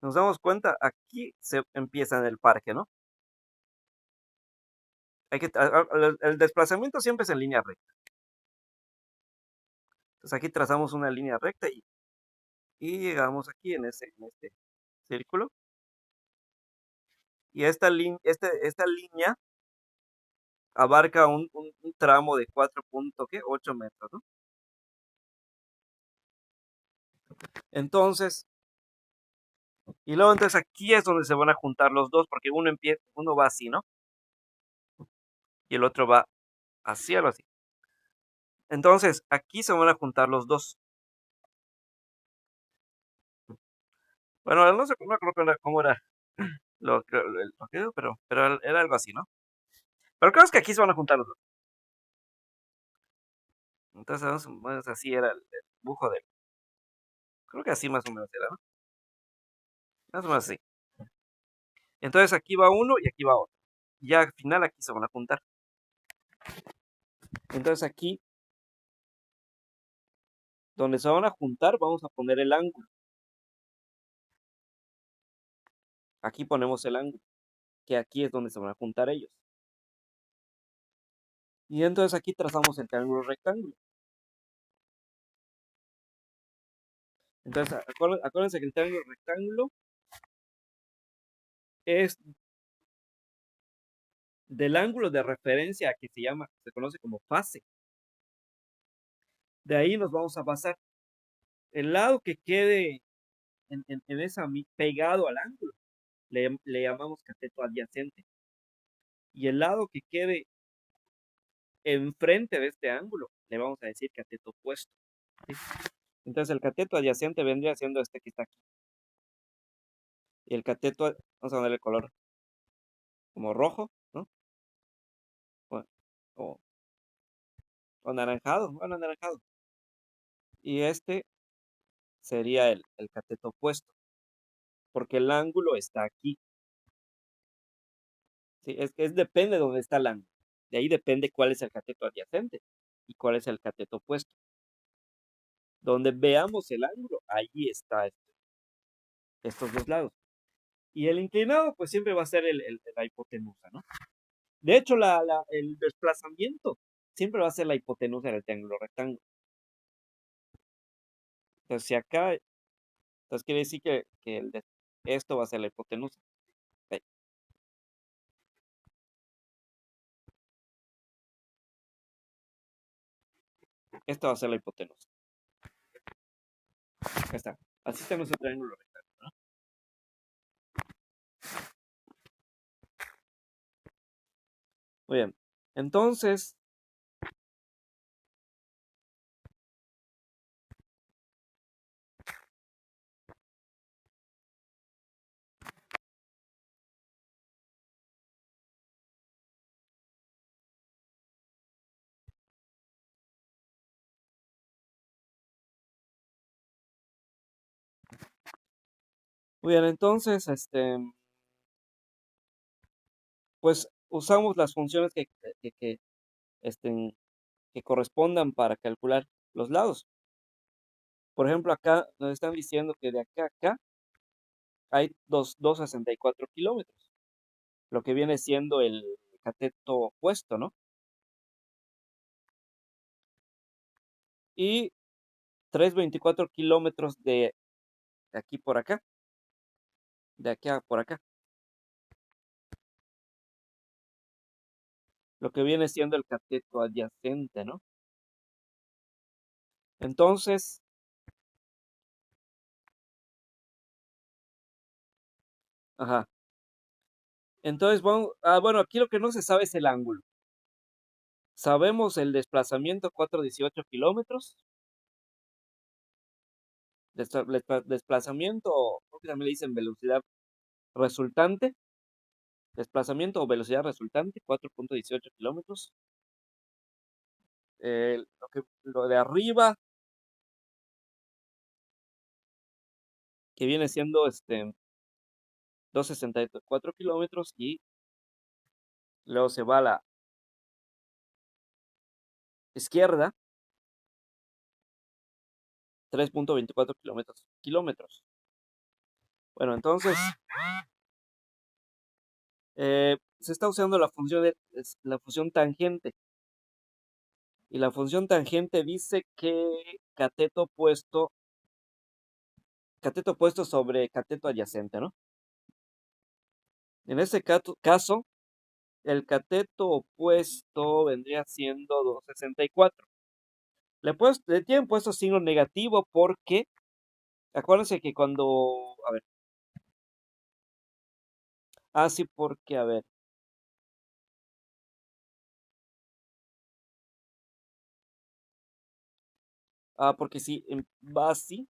Nos damos cuenta, aquí se empieza en el parque, ¿no? El desplazamiento siempre es en línea recta. Entonces aquí trazamos una línea recta y llegamos aquí en este círculo. Y esta línea abarca un tramo de 4.8 metros, ¿no? Entonces, y luego entonces aquí es donde se van a juntar los dos, porque uno va así, ¿no? Y el otro va así, algo así. Entonces, aquí se van a juntar los dos. Bueno, no sé no creo que cómo era lo que pero era algo así, ¿no? Pero creo que aquí se van a juntar los dos. Entonces, más o menos así era el dibujo del. Creo que así más o menos era, ¿no? Más o menos así. Entonces aquí va uno y aquí va otro. Ya al final aquí se van a juntar. Entonces aquí, donde se van a juntar, vamos a poner el ángulo. Aquí ponemos el ángulo, que aquí es donde se van a juntar ellos. Y entonces aquí trazamos el triángulo rectángulo. Entonces, acuérdense que el triángulo rectángulo es del ángulo de referencia que se conoce como fase. De ahí nos vamos a basar. El lado que quede en pegado al ángulo, le llamamos cateto adyacente. Y el lado que quede enfrente de este ángulo, le vamos a decir cateto opuesto. ¿Sí? Entonces el cateto adyacente vendría siendo este que está aquí. Y el cateto, vamos a ponerle el color como rojo, ¿no? O, o, o anaranjado, bueno, anaranjado. Y este sería el cateto opuesto, porque el ángulo está aquí. ¿Sí? Depende de dónde está el ángulo. De ahí depende cuál es el cateto adyacente y cuál es el cateto opuesto. Donde veamos el ángulo, allí está estos dos lados. Y el inclinado, pues siempre va a ser la hipotenusa, ¿no? De hecho, el desplazamiento siempre va a ser la hipotenusa del triángulo rectángulo. Entonces, si acá, entonces quiere decir que esto va a ser la hipotenusa. Ok. Esto va a ser la hipotenusa. Acá está. Así está nuestro triángulo rectángulo, ¿no? Muy bien. Entonces, muy bien, entonces, pues usamos las funciones este, que correspondan para calcular los lados. Por ejemplo, acá nos están diciendo que de acá a acá hay 264 kilómetros, lo que viene siendo el cateto opuesto, ¿no? Y 324 kilómetros de aquí por acá, de aquí a por acá, lo que viene siendo el cateto adyacente, ¿no? Entonces, ajá. Entonces, bueno, aquí lo que no se sabe es el ángulo. Sabemos el desplazamiento, 418 kilómetros. Desplazamiento, creo que también le dicen velocidad resultante. Desplazamiento o velocidad resultante, 4,18 kilómetros. Lo de arriba, que viene siendo 264 kilómetros, y luego se va a la izquierda, 3,24 kilómetros. Bueno, entonces se está usando la función tangente. Y la función tangente dice que cateto opuesto sobre cateto adyacente, ¿no? En este caso, el cateto opuesto vendría siendo 264. Le tienen puesto signo negativo porque, acuérdense que a ver, sí, porque, a ver, porque si va así,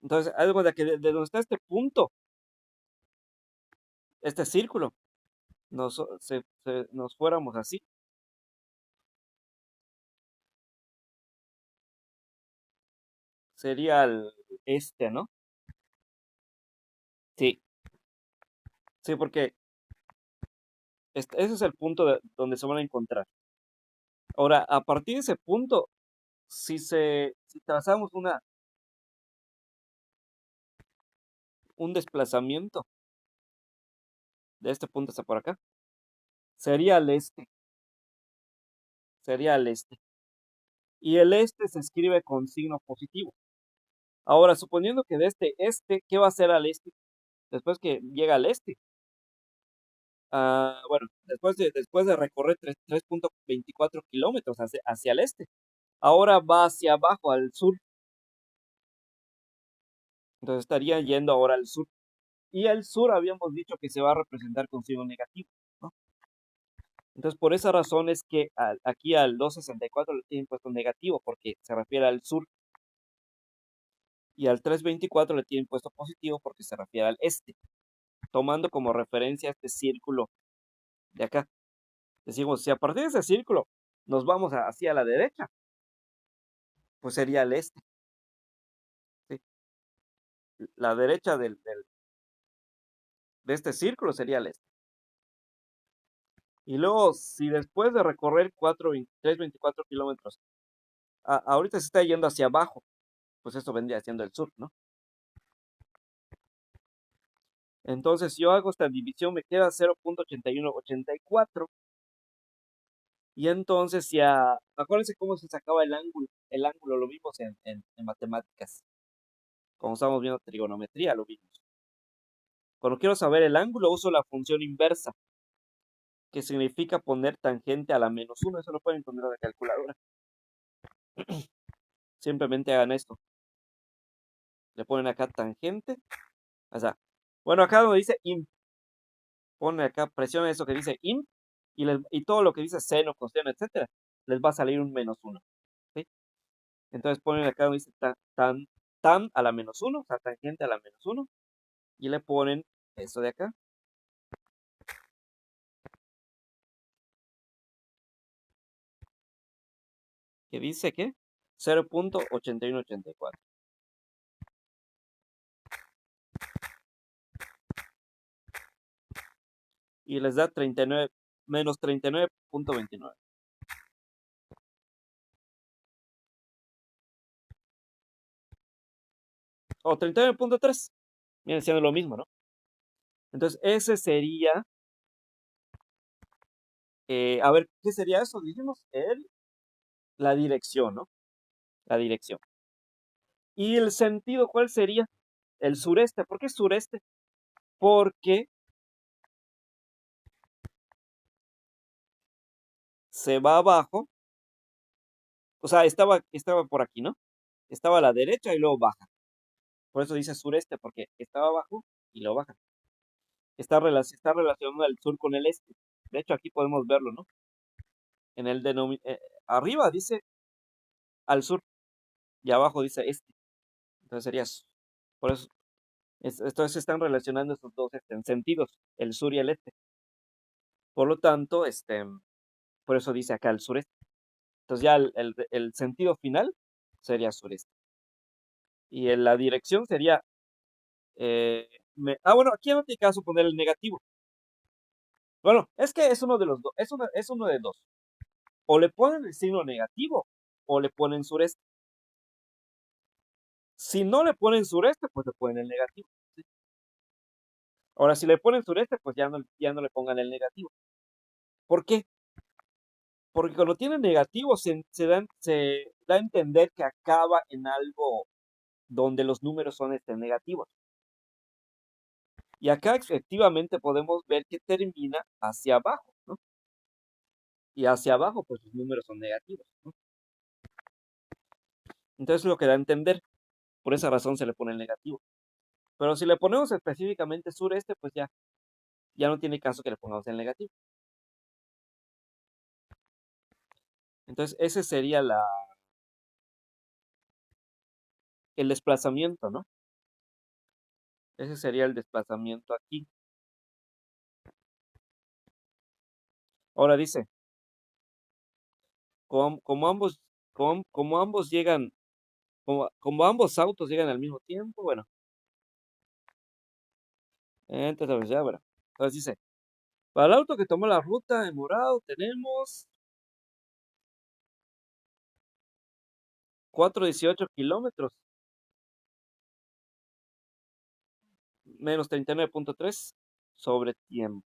entonces, algo de que de donde está este punto, este círculo, nos fuéramos así, sería el ¿no? Sí, sí, porque ese es el punto donde se van a encontrar. Ahora, a partir de ese punto, si trazamos un desplazamiento de este punto hasta por acá, sería al este, sería al este. Y el este se escribe con signo positivo. Ahora, suponiendo que de ¿qué va a ser al este? Después que llega al este. Bueno, después de recorrer 3,24 kilómetros hacia el este. Ahora va hacia abajo, al sur. Entonces estaría yendo ahora al sur. Y el sur habíamos dicho que se va a representar con signo negativo, ¿no? Entonces, por esa razón es que aquí al 264 le tienen puesto negativo, porque se refiere al sur. Y al 324 le tienen puesto positivo porque se refiere al este, tomando como referencia este círculo de acá. Decimos, si a partir de ese círculo nos vamos hacia la derecha, pues sería el este, ¿sí? La derecha de este círculo sería el este. Y luego, si después de recorrer 324 kilómetros, ahorita se está yendo hacia abajo, pues esto vendría siendo el sur, ¿no? Entonces, yo hago esta división, me queda 0,8184. Y entonces ya, acuérdense cómo se sacaba el ángulo. El ángulo lo vimos en matemáticas. Como estamos viendo trigonometría, lo vimos. Cuando quiero saber el ángulo, uso la función inversa, que significa poner tangente a la -1. Eso lo pueden poner a la calculadora. Simplemente hagan esto. Le ponen acá tangente. O sea, bueno, acá donde dice imp, pone acá, presiona eso que dice imp, y todo lo que dice seno, coseno, etcétera, les va a salir un -1. ¿Sí? Entonces ponen acá donde dice tan a la -1, o sea, tangente a la -1, y le ponen eso de acá, que dice que 0,8184. Y les da 39, menos 39,29. o 39.3, viene siendo lo mismo, ¿no? Entonces, ese sería, a ver, ¿qué sería eso? Dijimos, la dirección, ¿no? La dirección. ¿Y el sentido cuál sería? El sureste. ¿Por qué sureste? Porque se va abajo, o sea, estaba por aquí, ¿no? Estaba a la derecha y luego baja. Por eso dice sureste, porque estaba abajo y luego baja. Está relacionado el sur con el este. De hecho, aquí podemos verlo, ¿no? En el arriba dice al sur y abajo dice este. Entonces sería, por eso, entonces están relacionando estos dos en sentidos, el sur y el este. Por lo tanto, por eso dice acá el sureste. Entonces ya el sentido final sería sureste. Y en la dirección sería, bueno, aquí no tiene caso poner el negativo. Bueno, es que es uno de los dos, es uno de dos. O le ponen el signo negativo o le ponen sureste. Si no le ponen sureste, pues le ponen el negativo. ¿Sí? Ahora, si le ponen sureste, pues ya no le pongan el negativo. ¿Por qué? Porque cuando tiene negativo se da a entender que acaba en algo donde los números son negativos. Y acá efectivamente podemos ver que termina hacia abajo, ¿no? Y hacia abajo, pues los números son negativos, ¿no? Entonces lo que da a entender, por esa razón se le pone el negativo. Pero si le ponemos específicamente sureste, pues ya no tiene caso que le pongamos el negativo. Entonces ese sería el desplazamiento, ¿no? Ese sería el desplazamiento aquí. Ahora dice, como ambos, como ambos llegan, como ambos autos llegan al mismo tiempo, bueno, entonces ya, bueno. Entonces dice, para el auto que tomó la ruta en morado tenemos 418 kilómetros, menos 39.3 sobre tiempo.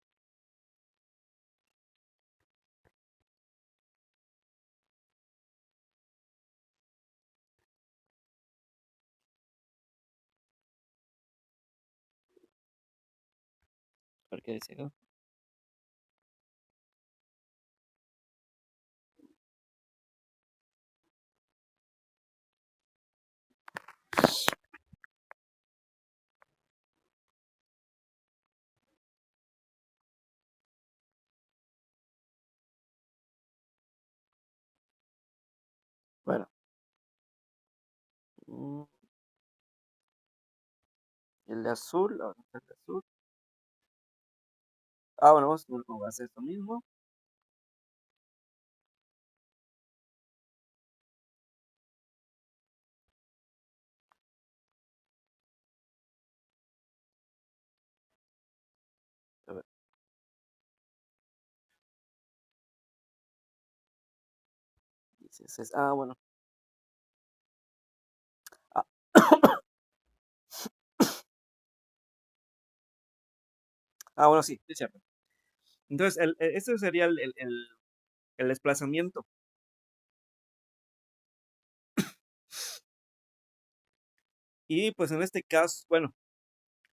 A ver qué dice, ¿no? Bueno, mm, el de azul, ahora está el de azul. Bueno, vamos a hacer esto mismo. A ver, bueno. Ah, bueno, sí, es cierto. Entonces, este sería el desplazamiento. Y pues en este caso, bueno,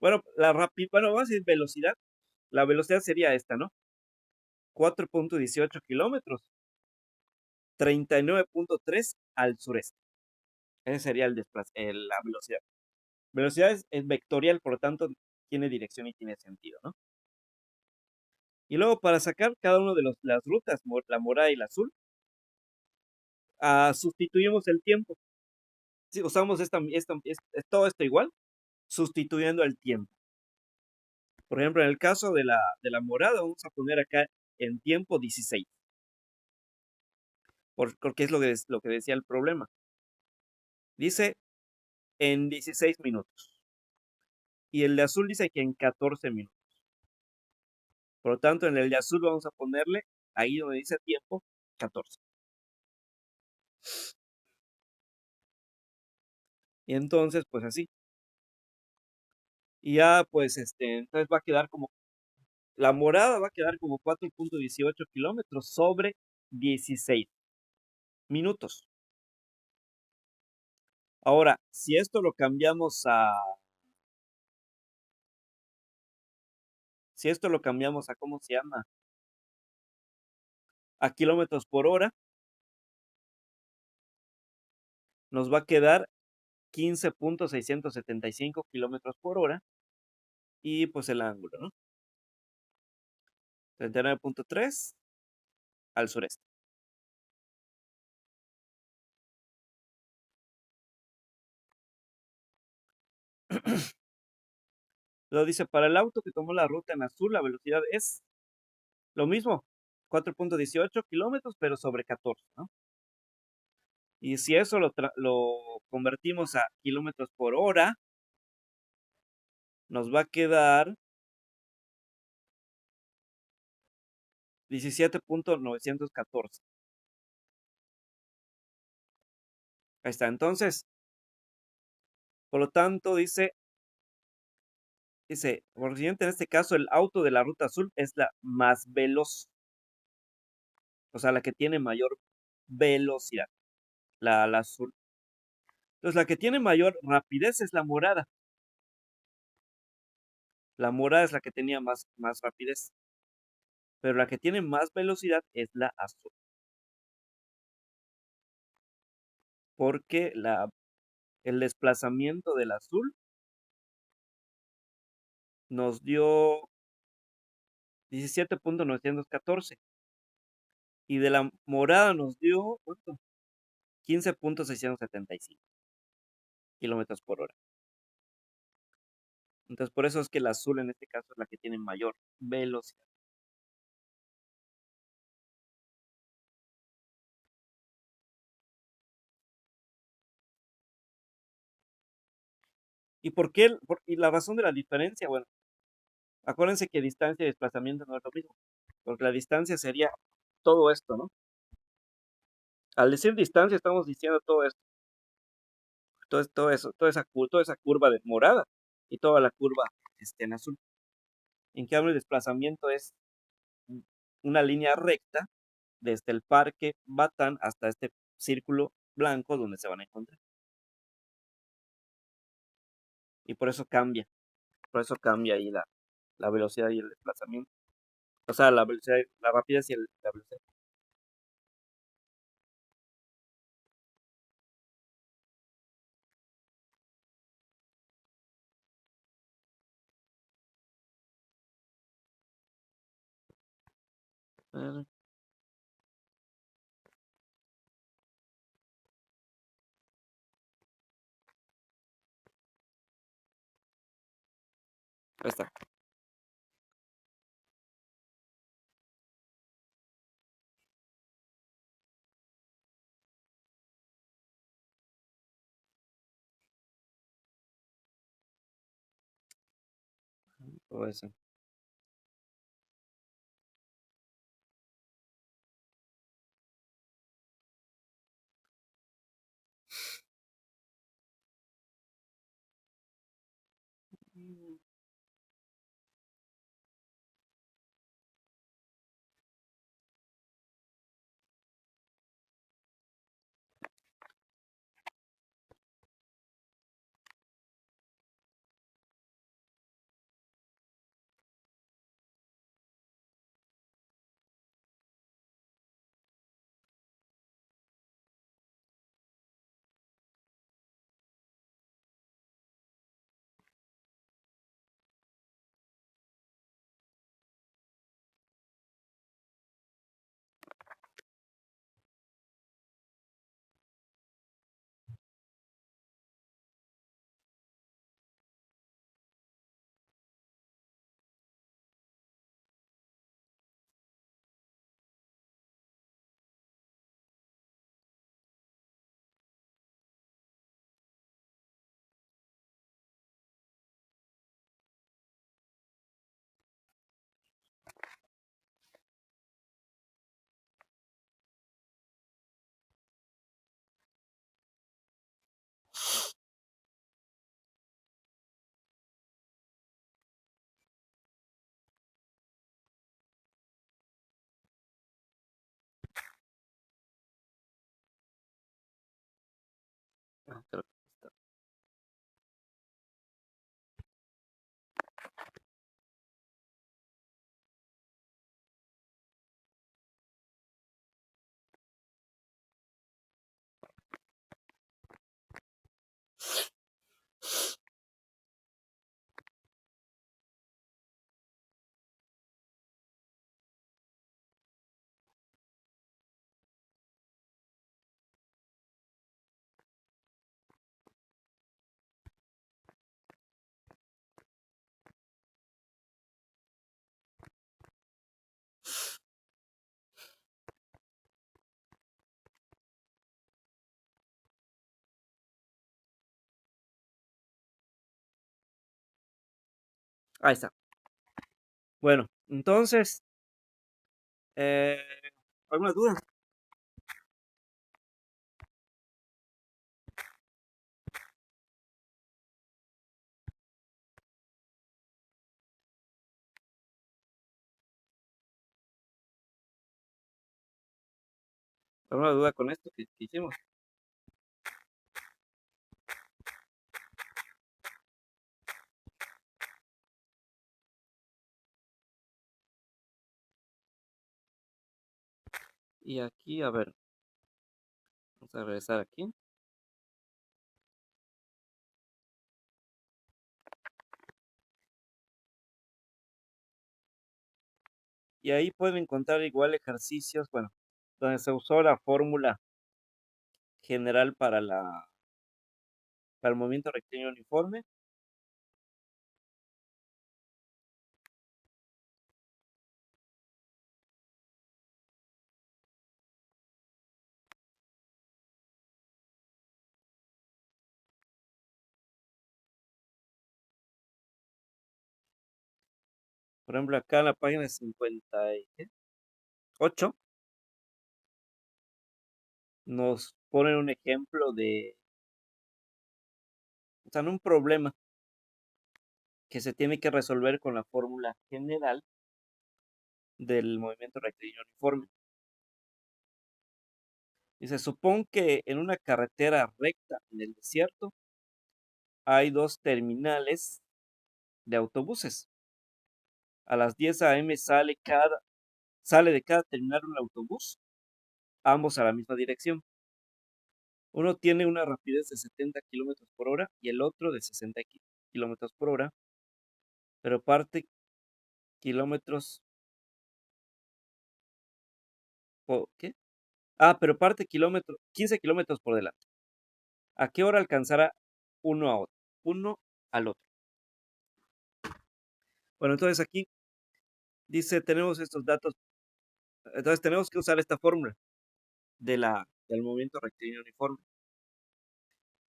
vamos a decir velocidad. La velocidad sería esta, ¿no? 4.18 kilómetros, 39.3 al sureste. Ese sería la velocidad. Velocidad es vectorial, por lo tanto, tiene dirección y tiene sentido, ¿no? Y luego, para sacar cada uno de las rutas, la morada y la azul, sustituimos el tiempo. Si usamos todo esto igual, sustituyendo el tiempo. Por ejemplo, en el caso de la morada, vamos a poner acá en tiempo 16. Porque es lo que decía el problema. Dice en 16 minutos. Y el de azul dice que en 14 minutos. Por lo tanto, en el de azul vamos a ponerle, ahí donde dice tiempo, 14. Y entonces, pues así. Y ya, pues, entonces va a quedar como la morada va a quedar como 4.18 kilómetros sobre 16 minutos. Ahora, si esto lo cambiamos a, ¿cómo se llama? A kilómetros por hora, nos va a quedar 15.675 kilómetros por hora y pues el ángulo, ¿no? 39.3 al sureste. Lo dice, para el auto que tomó la ruta en azul, la velocidad es lo mismo, 4.18 kilómetros, pero sobre 14, ¿no? Y si eso lo convertimos a kilómetros por hora, nos va a quedar 17.914. Ahí está. Entonces, por lo tanto, por lo siguiente, en este caso, el auto de la ruta azul es la más veloz, o sea, la que tiene mayor velocidad, la azul. Entonces, la que tiene mayor rapidez es la morada. La morada es la que tenía más rapidez, pero la que tiene más velocidad es la azul, porque el desplazamiento del azul nos dio 17.914 y de la morada nos dio, ¿cuánto? 15.675 kilómetros por hora. Entonces, por eso es que el azul en este caso es la que tiene mayor velocidad. ¿Y por qué? Y la razón de la diferencia, bueno, acuérdense que distancia y desplazamiento no es lo mismo, porque la distancia sería todo esto, ¿no? Al decir distancia estamos diciendo todo esto, todo eso, toda esa curva de morada y toda la curva en azul. En cambio, el desplazamiento es una línea recta desde el parque Batán hasta este círculo blanco donde se van a encontrar. Y por eso cambia ahí la velocidad y el desplazamiento. O sea, la velocidad, la rapidez y la velocidad. Ahí está. Todo eso. Ahí está. Bueno, entonces, eh, ¿alguna duda? ¿Alguna duda con esto que hicimos? Y aquí, a ver, vamos a regresar aquí. Y ahí pueden encontrar igual ejercicios, bueno, donde se usó la fórmula general para el movimiento rectilíneo uniforme. Por ejemplo, acá en la página 58 nos ponen un ejemplo de, o sea, un problema que se tiene que resolver con la fórmula general del movimiento rectilíneo uniforme. Dice, supón que en una carretera recta en el desierto hay dos terminales de autobuses. A las 10 a.m. sale de cada terminal un autobús, ambos a la misma dirección. Uno tiene una rapidez de 70 kilómetros por hora y el otro de 60 kilómetros por hora, pero parte kilómetros ¿qué? Pero parte 15 kilómetros por delante. ¿A qué hora alcanzará uno al otro? Bueno, entonces aquí dice, tenemos estos datos, entonces tenemos que usar esta fórmula del movimiento rectilíneo uniforme.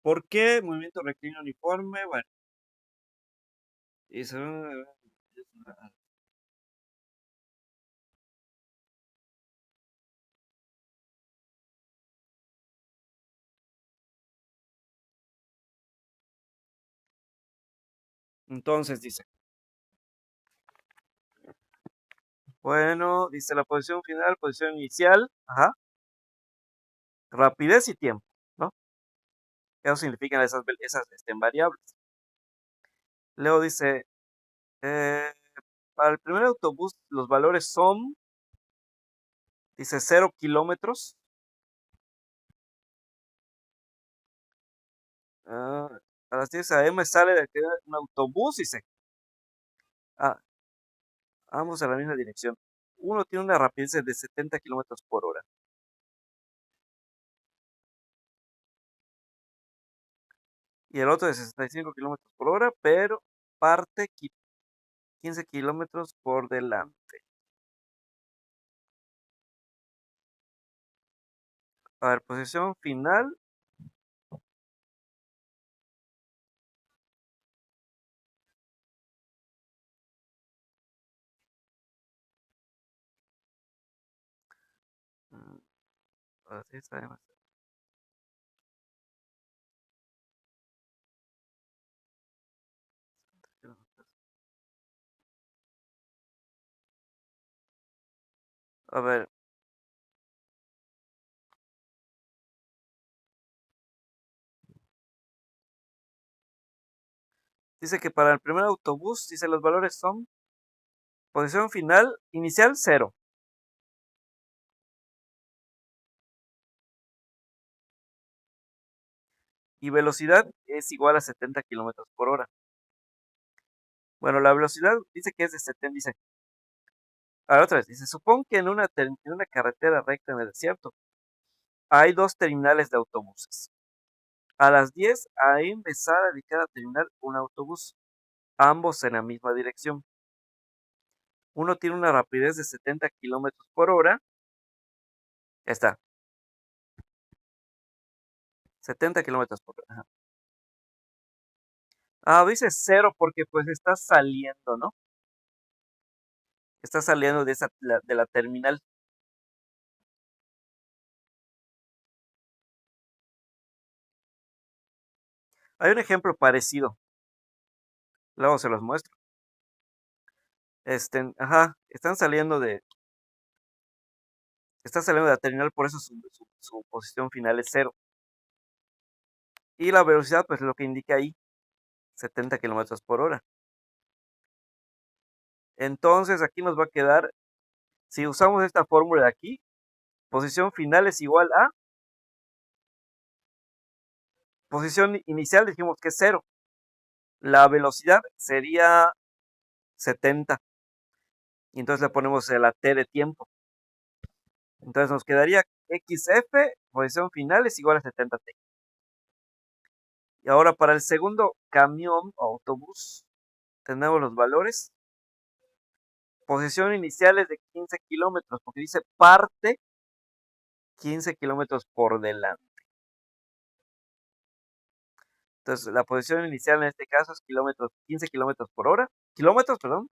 ¿Por qué movimiento rectilíneo uniforme? Bueno, dice, entonces dice, bueno, dice la posición final, posición inicial, ajá, rapidez y tiempo, ¿no? Eso significan esas variables. Luego dice, eh, para el primer autobús los valores son, dice 0 kilómetros. Ah, a las 10 a.m. sale de aquí un autobús, dice. Ah, vamos a la misma dirección. Uno tiene una rapidez de 70 kilómetros por hora y el otro de 65 kilómetros por hora, pero parte 15 kilómetros por delante. A ver, posición final. mm, a las 10 a.m. A ver, dice que para el primer autobús, dice los valores son posición final, inicial 0. Y velocidad es igual a 70 kilómetros por hora. Bueno, la velocidad dice que es de 70, dice. A ver, otra vez, dice, supón que en una carretera recta en el desierto hay dos terminales de autobuses. A las 10 a.m. sale de cada terminal un autobús, ambos en la misma dirección. Uno tiene una rapidez de 70 kilómetros por hora. Ya está, 70 kilómetros por hora. Ajá. Dice cero porque pues está saliendo, ¿no? Está saliendo de la terminal. Hay un ejemplo parecido, luego se los muestro. Está saliendo de la terminal, por eso su posición final es cero. Y la velocidad, pues lo que indica ahí, 70 kilómetros por hora. Entonces aquí nos va a quedar, si usamos esta fórmula de aquí, posición final es igual a posición inicial, dijimos que es cero. La velocidad sería 70. Y entonces le ponemos la t de tiempo. Entonces nos quedaría xf, posición final es igual a 70t. Y ahora para el segundo camión o autobús, tenemos los valores. Posición inicial es de 15 kilómetros, porque dice parte 15 kilómetros por delante. Entonces, la posición inicial en este caso es 15 kilómetros por hora, kilómetros, perdón,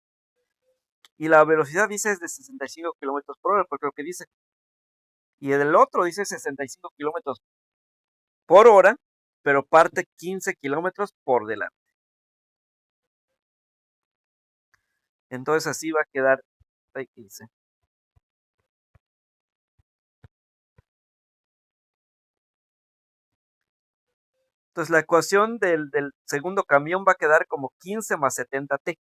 y la velocidad dice es de 65 kilómetros por hora, porque lo que dice, y el otro dice 65 kilómetros por hora, pero parte 15 kilómetros por delante. Entonces, así va a quedar, ahí dice. Entonces, la ecuación del segundo camión va a quedar como 15 más 70t.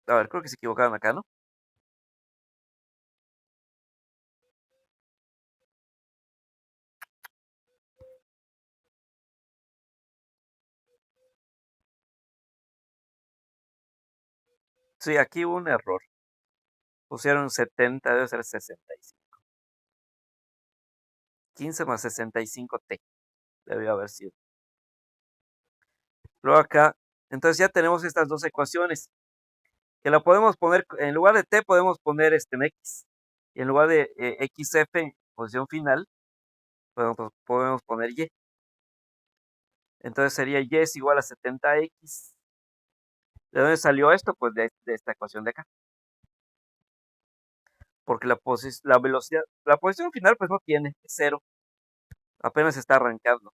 A ver, creo que se equivocaron acá, ¿no? Sí, aquí hubo un error. Pusieron 70, debe ser 65. 15 más 65t debió haber sido. Luego acá, entonces ya tenemos estas dos ecuaciones, que la podemos poner, en lugar de t podemos poner en x, y en lugar de xf, posición final, podemos poner y. Entonces sería y es igual a 70x. ¿De dónde salió esto? Pues de esta ecuación de acá. Porque la velocidad, la posición final pues no tiene, es cero, apenas está arrancando.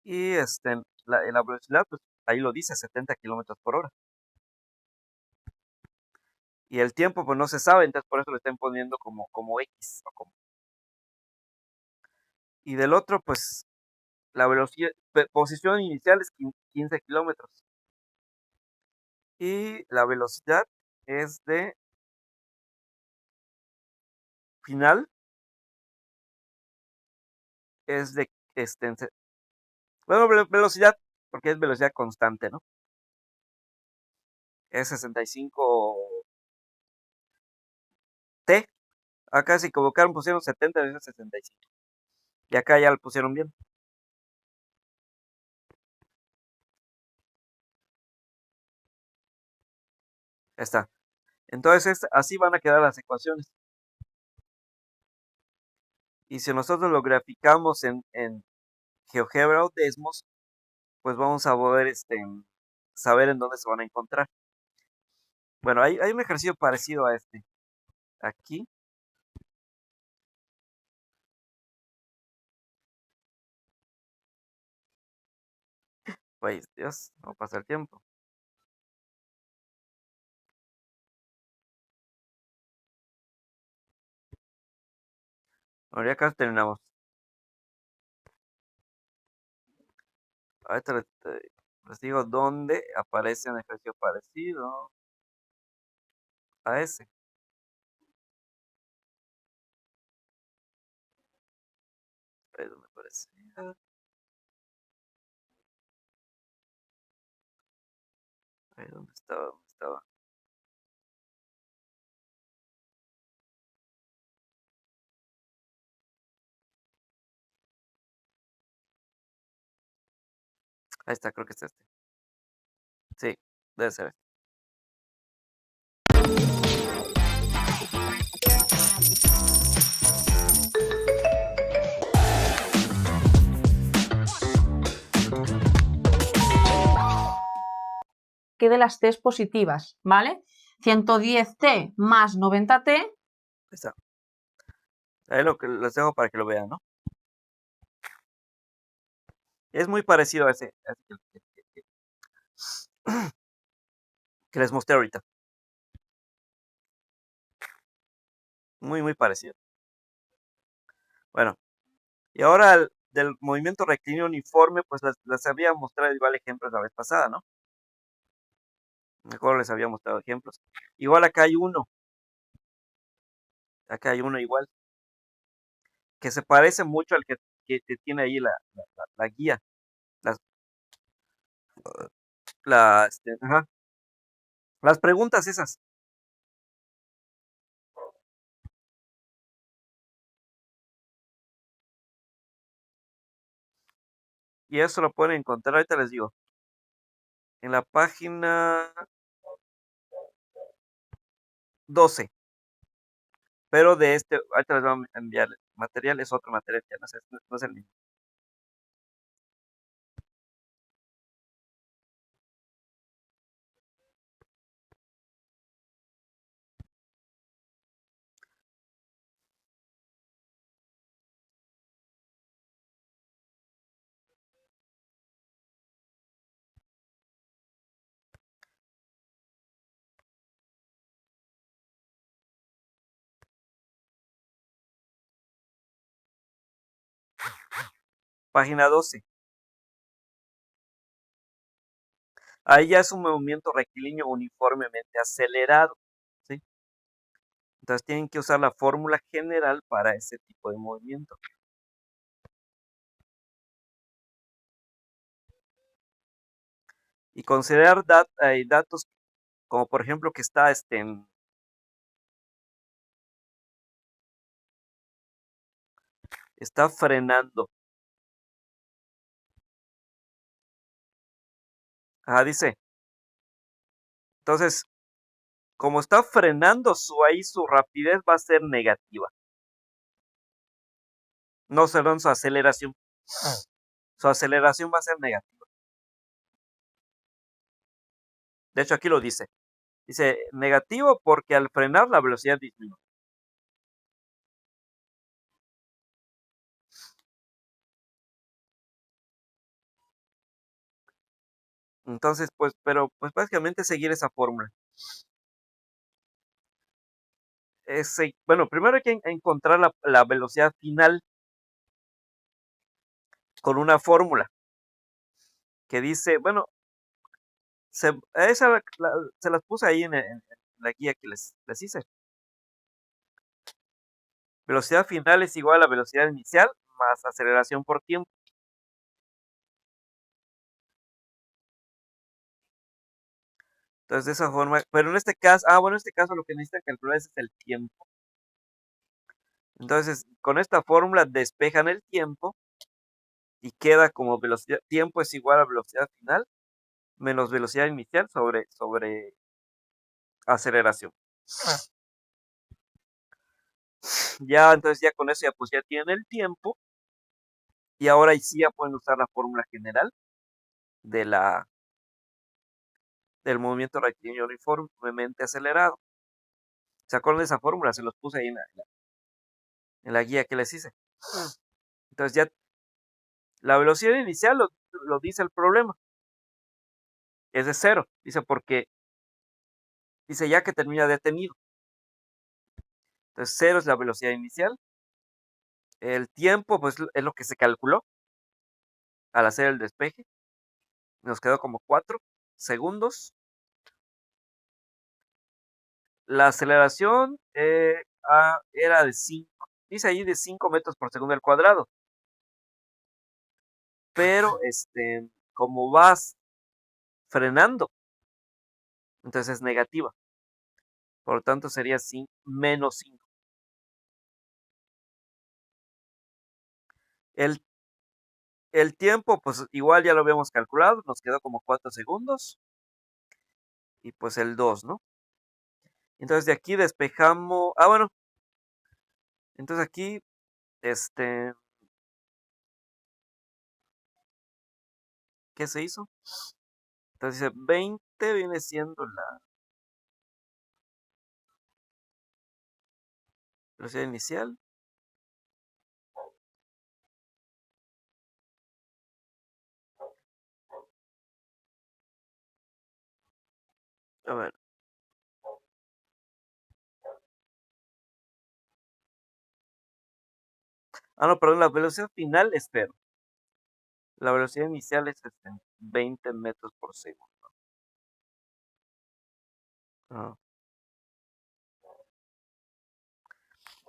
Y la velocidad, pues ahí lo dice, 70 kilómetros por hora. Y el tiempo, pues no se sabe, entonces por eso lo están poniendo como X. Y del otro, pues la velocidad, posición inicial es 15 kilómetros. Y la velocidad es de final, es de, bueno, velocidad, porque es velocidad constante, ¿no? Es 65t. Acá se equivocaron, pusieron 70, es 65. Y acá ya lo pusieron bien. Ya está. Entonces, así van a quedar las ecuaciones. Y si nosotros lo graficamos en GeoGebra o Desmos, pues vamos a poder saber en dónde se van a encontrar. Bueno, hay un ejercicio parecido a este. Aquí, pues, Dios, no pasa el tiempo. Bueno, ya casi terminamos. Ahorita les digo dónde aparece un ejercicio parecido a ese. Ahí donde aparece. Ahí donde estaba, donde estaba. Ahí está, creo que es este. Sí, debe ser este. que dé las t's positivas, ¿vale? 110t más 90t. Ahí está. Ahí lo que les dejo para que lo vean, ¿no? Es muy parecido a ese que les mostré ahorita. Muy, muy parecido. Bueno, y ahora del movimiento rectilíneo uniforme, pues les había mostrado igual ejemplos la vez pasada, ¿no? Mejor les había mostrado ejemplos. Igual acá hay uno. Acá hay uno igual. Que se parece mucho al que tiene ahí la guía. Las, ajá, las preguntas esas. Y eso lo pueden encontrar, ahorita les digo. En la página 12. Pero de ahorita les vamos a enviar material, es otro material, ya no es el mismo. Página 12. Ahí ya es un movimiento rectilíneo uniformemente acelerado, ¿sí? Entonces tienen que usar la fórmula general para ese tipo de movimiento. Y considerar datos como por ejemplo que está frenando. Dice. Entonces, como está frenando, su rapidez va a ser negativa. No, perdón, su aceleración. Su aceleración va a ser negativa. De hecho, aquí lo dice. Dice negativo porque al frenar la velocidad disminuye. Entonces, pues básicamente seguir esa fórmula. Bueno, primero hay que encontrar la velocidad final con una fórmula que dice, bueno, se las puse ahí en la guía que les hice. Velocidad final es igual a velocidad inicial más aceleración por tiempo. Entonces, de esa forma, pero en este caso, en este caso lo que necesitan calcular es el tiempo. Entonces, con esta fórmula despejan el tiempo y queda como tiempo es igual a velocidad final menos velocidad inicial sobre aceleración. Ya, entonces ya con eso pues ya tienen el tiempo y ahora sí ya pueden usar la fórmula general de del movimiento rectilíneo uniformemente acelerado. ¿Se acuerdan de esa fórmula? Se los puse ahí en la guía que les hice. Entonces ya la velocidad inicial lo dice el problema. Es de 0. Dice porque dice ya que termina detenido. Entonces 0 es la velocidad inicial. El tiempo pues es lo que se calculó al hacer el despeje. Nos quedó como 4 segundos. La aceleración era de 5. Dice ahí de 5 metros por segundo al cuadrado. Pero como vas frenando, entonces es negativa. Por lo tanto sería menos 5. El tiempo, pues igual ya lo habíamos calculado, nos quedó como 4 segundos. Y pues el 2, ¿no? Entonces de aquí despejamos. Bueno. Entonces aquí, ¿qué se hizo? Entonces dice 20 T viene siendo la velocidad inicial. A ver. No, perdón, la velocidad final es 0. La velocidad inicial es 20 metros por segundo. Ah.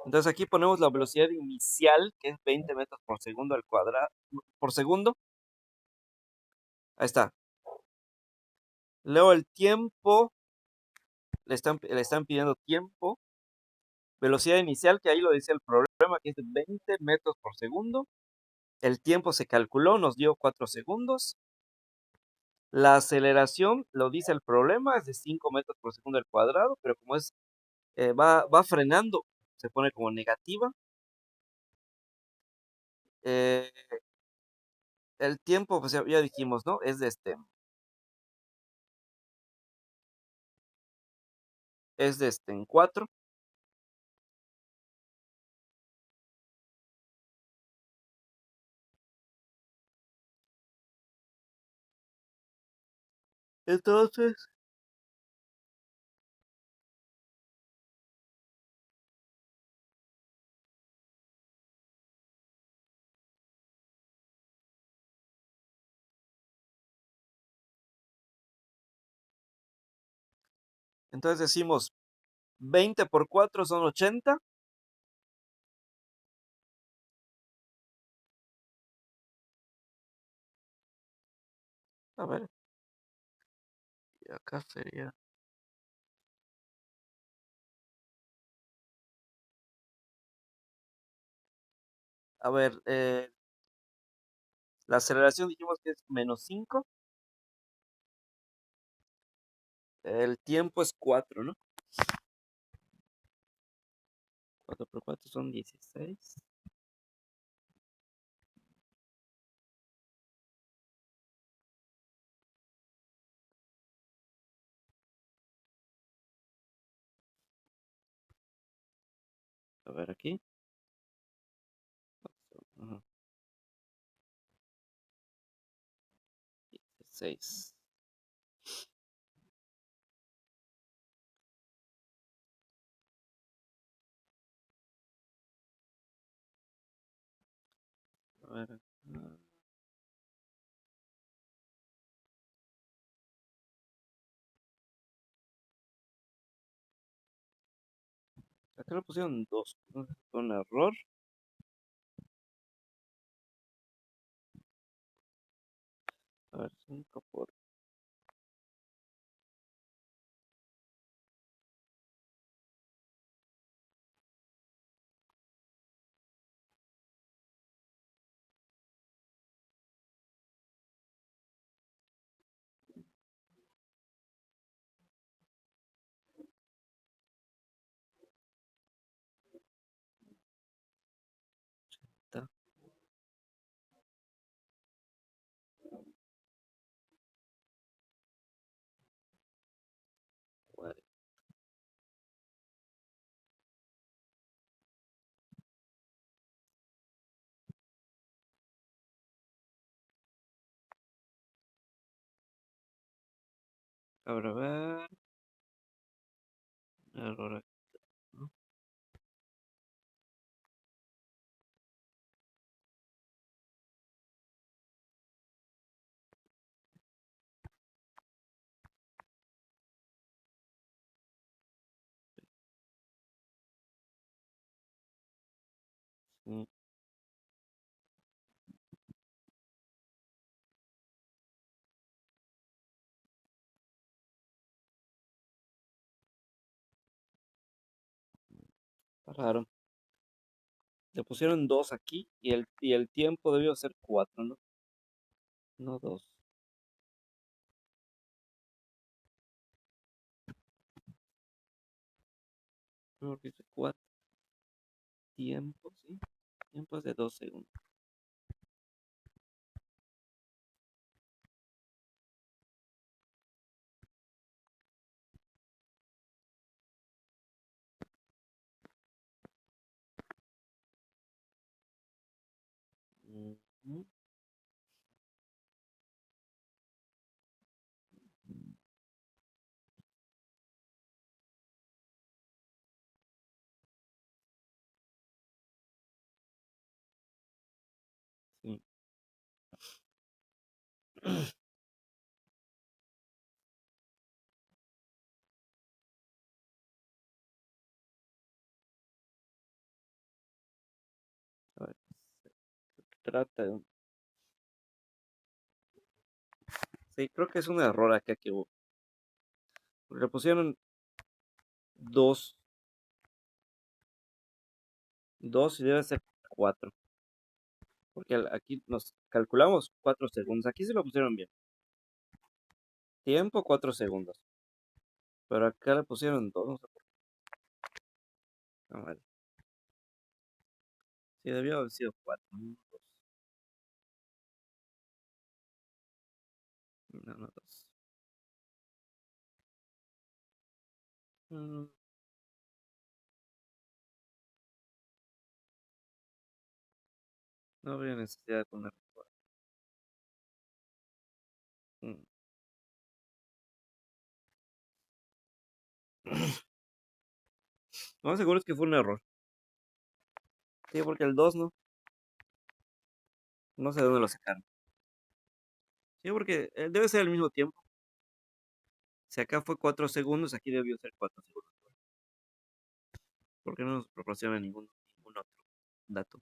Entonces aquí ponemos la velocidad inicial, que es 20 metros por segundo al cuadrado, por segundo. Ahí está. Luego el tiempo, le están pidiendo tiempo. Velocidad inicial, que ahí lo dice el problema, que es de 20 metros por segundo. El tiempo se calculó, nos dio 4 segundos. La aceleración, lo dice el problema, es de 5 metros por segundo al cuadrado, pero como es va frenando, se pone como negativa. Eh, el tiempo, pues ya dijimos, ¿no? Es de en 4. Entonces, decimos 20 por 4 son 80. A ver, y acá sería. A ver, la aceleración dijimos que es menos 5. El tiempo es 4, ¿no? 4 por 4 son 16. A ver aquí. Ajá. 16. A ver acá. Acá lo pusieron 2. ¿No? Fue un error. A ver, 5 por. Ta, cuare- Ahora a ver. Error aquí, ¿no? Sí. Pararon. Le pusieron 2 aquí y el tiempo debió ser 4, ¿no? No 2. Creo que dice 4. Tiempo, sí. Tiempo es de 2 segundos. A ver, se trata de sí, creo que es un error acá que hubo. Le pusieron dos y debe ser 4. Porque aquí nos calculamos 4 segundos. Aquí se lo pusieron bien. Tiempo 4 segundos. Pero acá le pusieron 2. No sé por qué. Ah, vale. Sí, debió haber sido 4. No, no, 2. No habría necesidad de poner 4. Lo más seguro es que fue un error. Sí, porque el 2 no. No sé de dónde lo sacaron. Sí, porque debe ser el mismo tiempo. Si acá fue 4 segundos, aquí debió ser 4 segundos. ¿Por qué no nos proporciona ningún otro dato?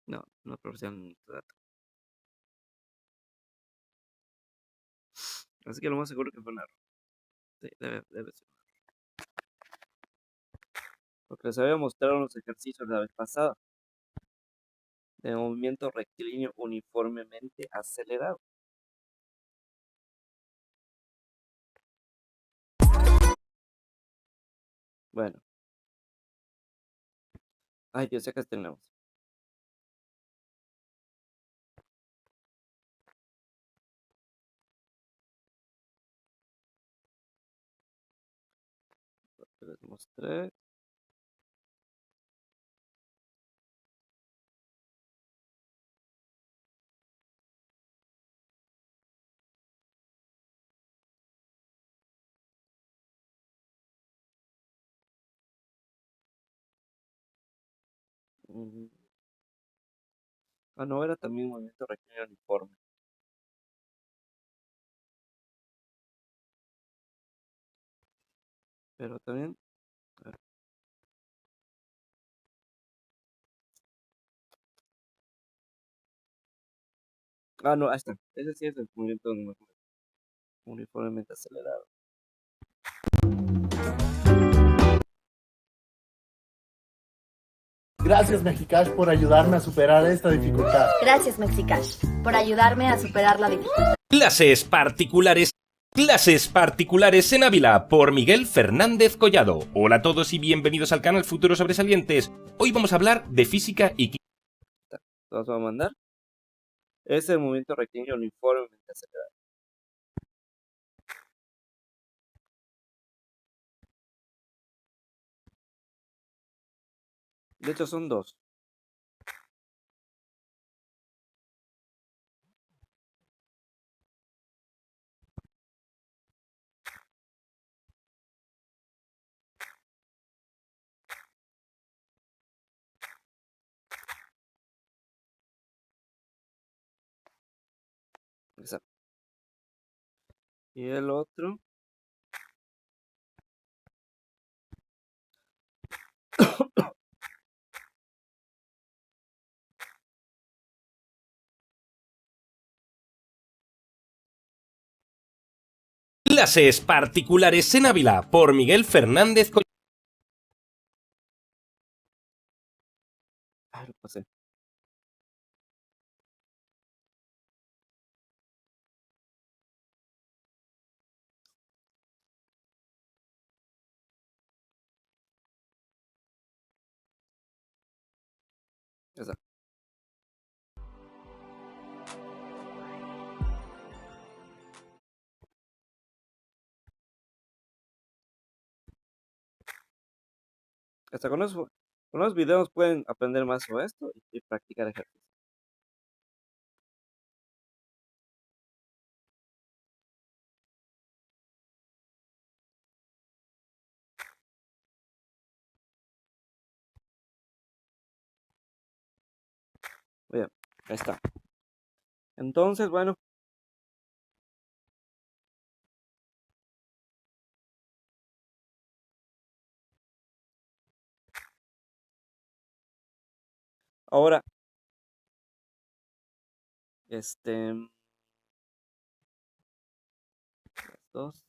No, no proporciona ningún otro dato. Así que lo más seguro que fue un error. Sí, debe ser. Porque les había mostrado unos ejercicios la vez pasada de movimiento rectilíneo uniformemente acelerado. Bueno. Ay, Dios, acá tenemos. Les mostré. Ah, no, era también movimiento rectilíneo uniforme. Pero también. A ver. Ah, no, ahí está. Ese sí es el movimiento uniformemente acelerado. Gracias, Mexicash, por ayudarme a superar esta dificultad. Gracias, Mexicash, por ayudarme a superar la dificultad. Clases particulares. Clases particulares en Ávila por Miguel Fernández Collado. Hola a todos y bienvenidos al canal Futuros Sobresalientes. Hoy vamos a hablar de física y química. Los voy a mandar. Es el movimiento rectilíneo uniformemente acelerado. De hecho, son 2. Exacto. Y el otro. Clases particulares en Ávila por Miguel Fernández Collado. Ah, lo pasé. Exacto. Hasta con los videos pueden aprender más sobre esto y practicar ejercicios. Bien, ahí está. Entonces, bueno. Ahora, dos.